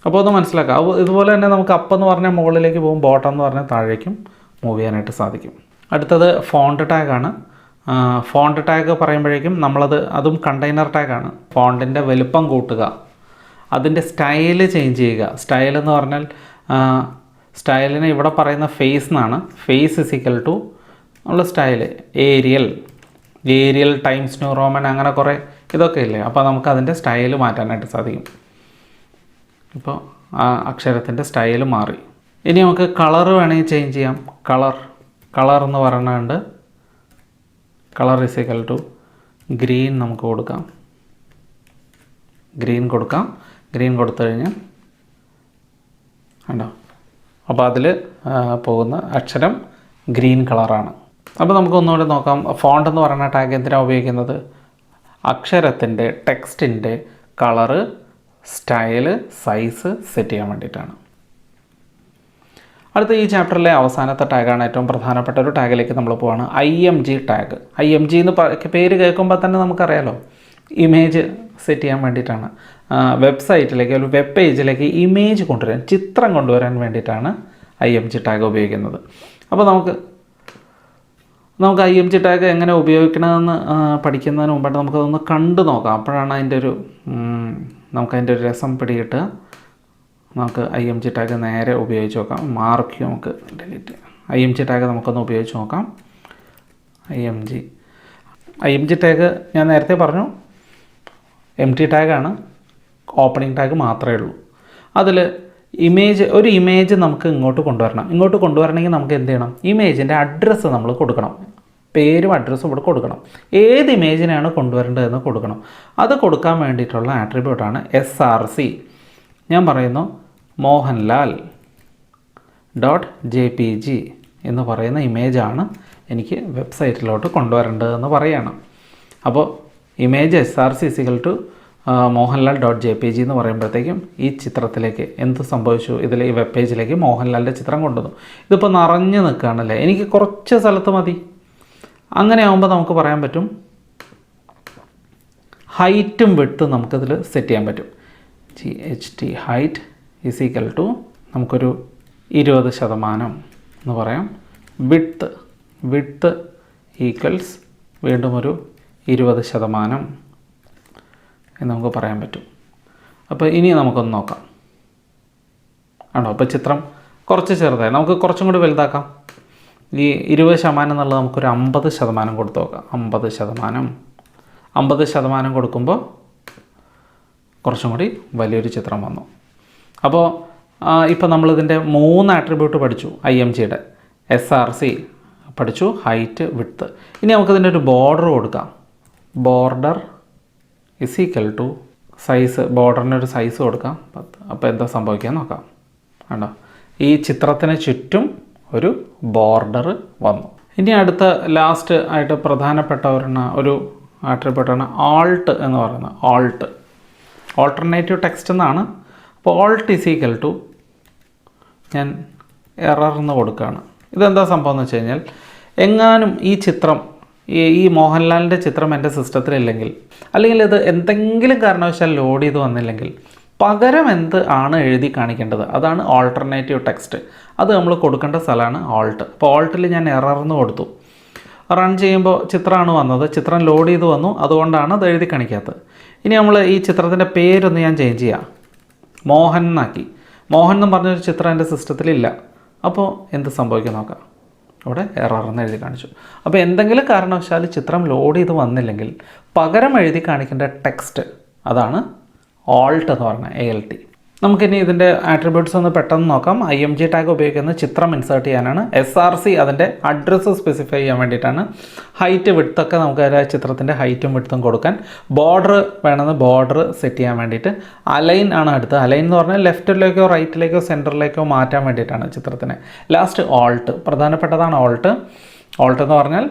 അപ്പോൾ അത് മനസ്സിലാക്കുക. ഇതുപോലെ തന്നെ നമുക്ക് അപ്പ് എന്ന് പറഞ്ഞാൽ മുകളിലേക്ക് പോകും, ബോട്ടം എന്ന് പറഞ്ഞാൽ താഴേക്കും മൂവ് ചെയ്യാനായിട്ട് സാധിക്കും. അടുത്തത് ഫോണ്ട് ടാഗാണ്. ഫോണ്ട് ടാഗ് പറയുമ്പോഴേക്കും അതും കണ്ടെയ്നർ ടാഗാണ്. ഫോണ്ടിൻ്റെ വലുപ്പം കൂട്ടുക, അതിൻ്റെ സ്റ്റൈല് ചേഞ്ച് ചെയ്യുക. സ്റ്റൈൽ എന്ന് പറഞ്ഞാൽ സ്റ്റൈലിന് ഇവിടെ പറയുന്ന ഫേസ് എന്നാണ്. ഫേസ് ഇസ് ഈക്വൽ ടു നമ്മൾ style arial times new roman, അങ്ങനെ കുറേ ഇതൊക്കെ ഇല്ലേ. അപ്പോൾ നമുക്ക് അതിൻ്റെ സ്റ്റൈല് മാറ്റാനായിട്ട് സാധിക്കും. ഇപ്പോൾ ആ അക്ഷരത്തിൻ്റെ സ്റ്റൈല് മാറി. ഇനി നമുക്ക് കളർ വേണമെങ്കിൽ ചേഞ്ച് ചെയ്യാം. കളർ എന്ന് പറയുന്നുണ്ട്. Colour is equal to green നമുക്ക് കൊടുക്കാം. ഗ്രീൻ കൊടുത്തു കഴിഞ്ഞാൽ കണ്ടോ, അപ്പോൾ അതിൽ പോകുന്ന അക്ഷരം ഗ്രീൻ കളറാണ്. അപ്പോൾ നമുക്ക് ഒന്നുകൂടെ നോക്കാം. ഫോണ്ട് എന്ന് പറയുന്ന ടാഗ് എന്തിനാണ് ഉപയോഗിക്കുന്നത്? അക്ഷരത്തിൻ്റെ, ടെക്സ്റ്റിൻ്റെ കളറ്, സ്റ്റൈല്, സൈസ് സെറ്റ് ചെയ്യാൻ വേണ്ടിയിട്ടാണ്. അടുത്ത ഈ ചാപ്റ്ററിലെ അവസാനത്തെ ടാഗാണ്, ഏറ്റവും പ്രധാനപ്പെട്ട ഒരു ടാഗിലേക്ക് നമ്മൾ പോവാണ്. IMG tag. IMG എന്ന് പേര് കേൾക്കുമ്പോൾ തന്നെ നമുക്കറിയാലോ, ഇമേജ് സെറ്റ് ചെയ്യാൻ വേണ്ടിയിട്ടാണ്. വെബ്സൈറ്റിലേക്ക്, ഒരു വെബ് പേജിലേക്ക് ഇമേജ് കൊണ്ടുവരാൻ, ചിത്രം കൊണ്ടുവരാൻ വേണ്ടിയിട്ടാണ് IMG ടാഗ് ഉപയോഗിക്കുന്നത്. അപ്പോൾ നമുക്ക് നമുക്ക് IMG ടാഗ് എങ്ങനെ ഉപയോഗിക്കണമെന്ന് പഠിക്കുന്നതിന് മുമ്പായിട്ട് നമുക്കതൊന്ന് കണ്ടു നോക്കാം. അപ്പോഴാണ് നമുക്കതിൻ്റെ ഒരു രസം പിടികിട്ടുക. നമുക്ക് IMG ടാഗ് നേരെ ഉപയോഗിച്ച് നോക്കാം. മാർക്ക് നമുക്ക് ഡിലീറ്റ് ചെയ്യാം. IMG ടാഗ് നമുക്കൊന്ന് ഉപയോഗിച്ച് നോക്കാം. IMG ടാഗ് ഞാൻ നേരത്തെ പറഞ്ഞു empty ടാഗാണ്, ഓപ്പണിംഗ് ടാഗ് മാത്രമേ ഉള്ളൂ. അതിൽ ഒരു ഇമേജ് നമുക്ക് ഇങ്ങോട്ട് കൊണ്ടുവരണമെങ്കിൽ നമുക്ക് എന്ത് ചെയ്യണം? ഇമേജിൻ്റെ അഡ്രസ്സ് നമ്മൾ കൊടുക്കണം. പേരും അഡ്രസ്സും ഇവിടെ കൊടുക്കണം. ഏത് ഇമേജിനെയാണ് കൊണ്ടുവരേണ്ടതെന്ന് കൊടുക്കണം. അത് കൊടുക്കാൻ വേണ്ടിയിട്ടുള്ള ആട്രിബ്യൂട്ടാണ് SRC. ഞാൻ പറയുന്നു mohanlal.jpg എന്ന് പറയുന്ന ഇമേജാണ് എനിക്ക് വെബ്സൈറ്റിലോട്ട് കൊണ്ടുവരേണ്ടതെന്ന് പറയുകയാണ്. അപ്പോൾ ഇമേജ് SRC mohanlal.jpg എന്ന് പറയുമ്പോഴത്തേക്കും ഈ ചിത്രത്തിലേക്ക് എന്ത് സംഭവിച്ചു? ഇതിൽ ഈ വെബ് പേജിലേക്ക് മോഹൻലാലിൻ്റെ ചിത്രം കൊണ്ടുവന്നു. ഇതിപ്പോൾ നിറഞ്ഞു നിൽക്കുകയാണല്ലേ, എനിക്ക് കുറച്ച് സ്ഥലത്ത് മതി. അങ്ങനെ ആകുമ്പോൾ നമുക്ക് പറയാൻ പറ്റും ഹൈറ്റും വിഡ്ത്തും നമുക്കിതിൽ സെറ്റ് ചെയ്യാൻ പറ്റും. GHT ഹൈറ്റ് = നമുക്കൊരു 20% എന്ന് പറയാം. വിഡ്ത്ത് ഈക്വൽസ് വീണ്ടും ഒരു 20% എന്ന് നമുക്ക് പറയാൻ പറ്റും. അപ്പോൾ ഇനി നമുക്കൊന്ന് നോക്കാം. ആണോ, അപ്പോൾ ചിത്രം കുറച്ച് ചെറുതായി, നമുക്ക് കുറച്ചും കൂടി വലുതാക്കാം. ഈ 20% എന്നുള്ളത് നമുക്കൊരു 50% കൊടുത്ത് നോക്കാം. 50% കൊടുക്കുമ്പോൾ കുറച്ചും കൂടി വലിയൊരു ചിത്രം വന്നു. അപ്പോൾ ഇപ്പോൾ നമ്മളിതിൻ്റെ 3 ആട്രിബ്യൂട്ട് പഠിച്ചു. IMGയുടെ SRC പഠിച്ചു, ഹൈറ്റ്, വിഡ്ത്ത്. ഇനി നമുക്കിതിൻ്റെ ഒരു ബോർഡർ കൊടുക്കാം. ബോർഡർ = സൈസ്, ബോർഡറിനൊരു സൈസ് കൊടുക്കാം 10. അപ്പോൾ എന്താ സംഭവിക്കാൻ നോക്കാം. കണ്ടോ, ഈ ചിത്രത്തിന് ചുറ്റും ഒരു ബോർഡർ വന്നു. ഇനി അടുത്ത ലാസ്റ്റ് ആയിട്ട് പ്രധാനപ്പെട്ട ഒരു ആട്രിബ്യൂട്ടാണ് ആൾട്ട് എന്ന് പറയുന്നത്. ഓൾട്ടർനേറ്റീവ് ടെക്സ്റ്റ് എന്നാണ്. അപ്പോൾ ആൾട്ട് = ഞാൻ എറർ എന്ന് കൊടുക്കുകയാണ്. ഇതെന്താ സംഭവം എന്ന് വെച്ച് കഴിഞ്ഞാൽ, എങ്ങാനും ഈ ചിത്രം, ഈ മോഹൻലാലിൻ്റെ ചിത്രം എൻ്റെ സിസ്റ്റത്തിലില്ലെങ്കിൽ, അല്ലെങ്കിൽ ഇത് എന്തെങ്കിലും കാരണവശാൽ ലോഡ് ചെയ്ത് വന്നില്ലെങ്കിൽ, പകരം എന്ത് ആണ് എഴുതി കാണിക്കേണ്ടത്, അതാണ് ഓൾട്ടർനേറ്റീവ് ടെക്സ്റ്റ്. അത് നമ്മൾ കൊടുക്കേണ്ട സ്ഥലമാണ് ആൾട്ട്. അപ്പോൾ ആൾട്ടിൽ ഞാൻ എറർ എന്ന് കൊടുത്തു. റൺ ചെയ്യുമ്പോൾ ചിത്രമാണ് വന്നത്, ചിത്രം ലോഡ് ചെയ്ത് വന്നു, അതുകൊണ്ടാണ് അത് എഴുതി കാണിക്കാത്തത്. ഇനി നമ്മൾ ഈ ചിത്രത്തിൻ്റെ പേരൊന്ന് ഞാൻ ചേഞ്ച് ചെയ്യാം, മോഹൻ എന്നാക്കി. മോഹൻ എന്ന് പറഞ്ഞൊരു ചിത്രം എൻ്റെ സിസ്റ്റത്തിലില്ല. അപ്പോൾ എന്ത് സംഭവിക്കും നോക്കാം. അവിടെ എറർ എന്ന് എഴുതി കാണിച്ചു. അപ്പോൾ എന്തെങ്കിലും കാരണവശാൽ ചിത്രം ലോഡ് ചെയ്ത് വന്നില്ലെങ്കിൽ പകരം എഴുതി കാണിക്കേണ്ട ടെക്സ്റ്റ്, അതാണ് ആൾട്ട് എന്ന് പറഞ്ഞാൽ ALT. നമുക്കിനി ഇതിൻ്റെ ആട്രിബ്യൂട്ട്സ് ഒന്ന് പെട്ടെന്ന് നോക്കാം. IMG ടാഗ് ഉപയോഗിക്കുന്നത് ചിത്രം ഇൻസേർട്ട് ചെയ്യാനാണ്. SRC അതിൻ്റെ അഡ്രസ്സ് സ്പെസിഫൈ ചെയ്യാൻ വേണ്ടിയിട്ടാണ്. ഹൈറ്റ്, വിഡ്ത്തൊക്കെ നമുക്ക് ചിത്രത്തിൻ്റെ ഹൈറ്റും വിഡ്ത്തും കൊടുക്കാൻ. ബോർഡർ വേണമെന്ന് ബോർഡർ സെറ്റ് ചെയ്യാൻ വേണ്ടിയിട്ട്. അലൈൻ ആണ് അടുത്ത്. അലൈൻ എന്ന് പറഞ്ഞാൽ ലെഫ്റ്റിലേക്കോ റൈറ്റിലേക്കോ സെൻറ്ററിലേക്കോ മാറ്റാൻ വേണ്ടിയിട്ടാണ് ചിത്രത്തിനെ. ലാസ്റ്റ് ആൾട്ട്, പ്രധാനപ്പെട്ടതാണ് ആൾട്ട്. ആൾട്ട് എന്ന് പറഞ്ഞാൽ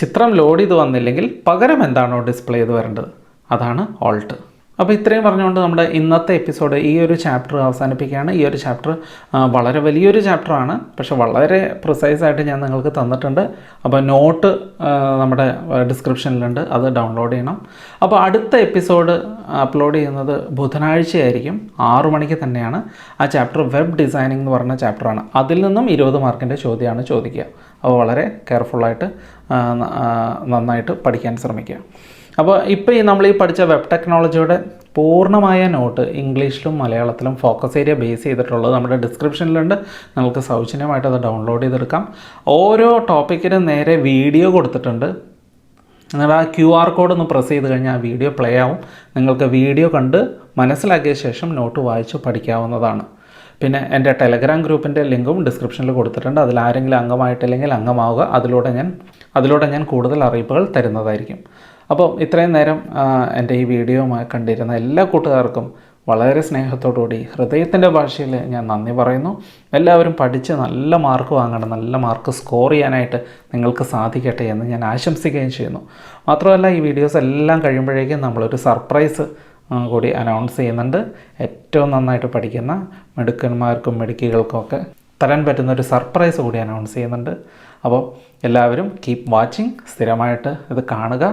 ചിത്രം ലോഡ് ചെയ്ത് വന്നില്ലെങ്കിൽ പകരം എന്താണോ ഡിസ്പ്ലേ ചെയ്ത് വരേണ്ടത്, അതാണ് ആൾട്ട്. അപ്പോൾ ഇത്രയും പറഞ്ഞുകൊണ്ട് നമ്മുടെ ഇന്നത്തെ എപ്പിസോഡ് ഈ ഒരു ചാപ്റ്റർ അവസാനിപ്പിക്കുകയാണ്. ഈ ഒരു ചാപ്റ്റർ വളരെ വലിയൊരു ചാപ്റ്ററാണ്, പക്ഷേ വളരെ പ്രിസൈസായിട്ട് ഞാൻ നിങ്ങൾക്ക് തന്നിട്ടുണ്ട്. അപ്പോൾ നോട്ട് നമ്മുടെ ഡിസ്ക്രിപ്ഷനിലുണ്ട്, അത് ഡൗൺലോഡ് ചെയ്യണം. അപ്പോൾ അടുത്ത എപ്പിസോഡ് അപ്ലോഡ് ചെയ്യുന്നത് ബുധനാഴ്ചയായിരിക്കും, 6 മണിക്ക് തന്നെയാണ്. ആ ചാപ്റ്റർ വെബ് ഡിസൈനിങ് എന്ന് പറഞ്ഞ ചാപ്റ്ററാണ്. അതിൽ നിന്നും 20 മാർക്കിൻ്റെ ചോദ്യമാണ് ചോദിക്കുക. അപ്പോൾ വളരെ കെയർഫുള്ളായിട്ട് നന്നായിട്ട് പഠിക്കാൻ ശ്രമിക്കുക. അപ്പോൾ ഇപ്പോൾ നമ്മൾ പഠിച്ച വെബ് ടെക്നോളജിയുടെ പൂർണ്ണമായ നോട്ട് ഇംഗ്ലീഷിലും മലയാളത്തിലും ഫോക്കസ് ഏരിയ ബേസ് ചെയ്തിട്ടുള്ളത് നമ്മുടെ ഡിസ്ക്രിപ്ഷനിലുണ്ട്. നിങ്ങൾക്ക് സൗജന്യമായിട്ട് അത് ഡൗൺലോഡ് ചെയ്തെടുക്കാം. ഓരോ ടോപ്പിക്കിനും നേരെ വീഡിയോ കൊടുത്തിട്ടുണ്ട്. നിങ്ങൾ ആ QR കോഡ് ഒന്ന് പ്രസ് ചെയ്ത് കഴിഞ്ഞാൽ ആ വീഡിയോ പ്ലേ ആവും. നിങ്ങൾക്ക് വീഡിയോ കണ്ട് മനസ്സിലാക്കിയ ശേഷം നോട്ട് വായിച്ച് പഠിക്കാവുന്നതാണ്. പിന്നെ എൻ്റെ ടെലഗ്രാം ഗ്രൂപ്പിൻ്റെ ലിങ്കും ഡിസ്ക്രിപ്ഷനിൽ കൊടുത്തിട്ടുണ്ട്. അതിൽ ആരെങ്കിലും അംഗമായിട്ടില്ലെങ്കിൽ അംഗമാവുക. അതിലൂടെ ഞാൻ കൂടുതൽ അറിയിപ്പുകൾ തരുന്നതായിരിക്കും. അപ്പോൾ ഇത്രയും നേരം എൻ്റെ ഈ വീഡിയോ കണ്ടിരുന്ന എല്ലാ കൂട്ടുകാർക്കും വളരെ സ്നേഹത്തോടുകൂടി ഹൃദയത്തിൻ്റെ ഭാഷയിൽ ഞാൻ നന്ദി പറയുന്നു. എല്ലാവരും പഠിച്ച് നല്ല മാർക്ക് വാങ്ങണം, നല്ല മാർക്ക് സ്കോർ ചെയ്യാനായിട്ട് നിങ്ങൾക്ക് സാധിക്കട്ടെ എന്ന് ഞാൻ ആശംസിക്കുകയും ചെയ്യുന്നു. മാത്രമല്ല, ഈ വീഡിയോസ് എല്ലാം കഴിയുമ്പോഴേക്കും നമ്മളൊരു സർപ്രൈസ് കൂടി അനൗൺസ് ചെയ്യുന്നുണ്ട്. ഏറ്റവും നന്നായിട്ട് പഠിക്കുന്ന മിടുക്കന്മാർക്കും മിടുക്കികൾക്കുമൊക്കെ തരാൻ പറ്റുന്നൊരു സർപ്രൈസ് കൂടി അനൗൺസ് ചെയ്യുന്നുണ്ട്. അപ്പോൾ എല്ലാവരും കീപ്പ് വാച്ചിങ്, സ്ഥിരമായിട്ട് ഇത് കാണുക.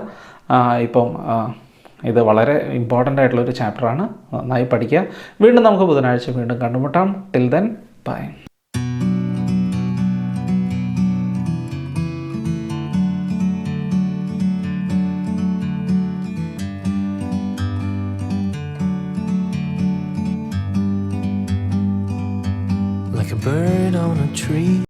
ഇത് വളരെ ഇമ്പോർട്ടൻ്റ് ആയിട്ടുള്ളൊരു ചാപ്റ്ററാണ്. നന്നായി പഠിക്കുക. വീണ്ടും നമുക്ക് ബുധനാഴ്ച വീണ്ടും കണ്ടുമുട്ടാം. Till then bye. free.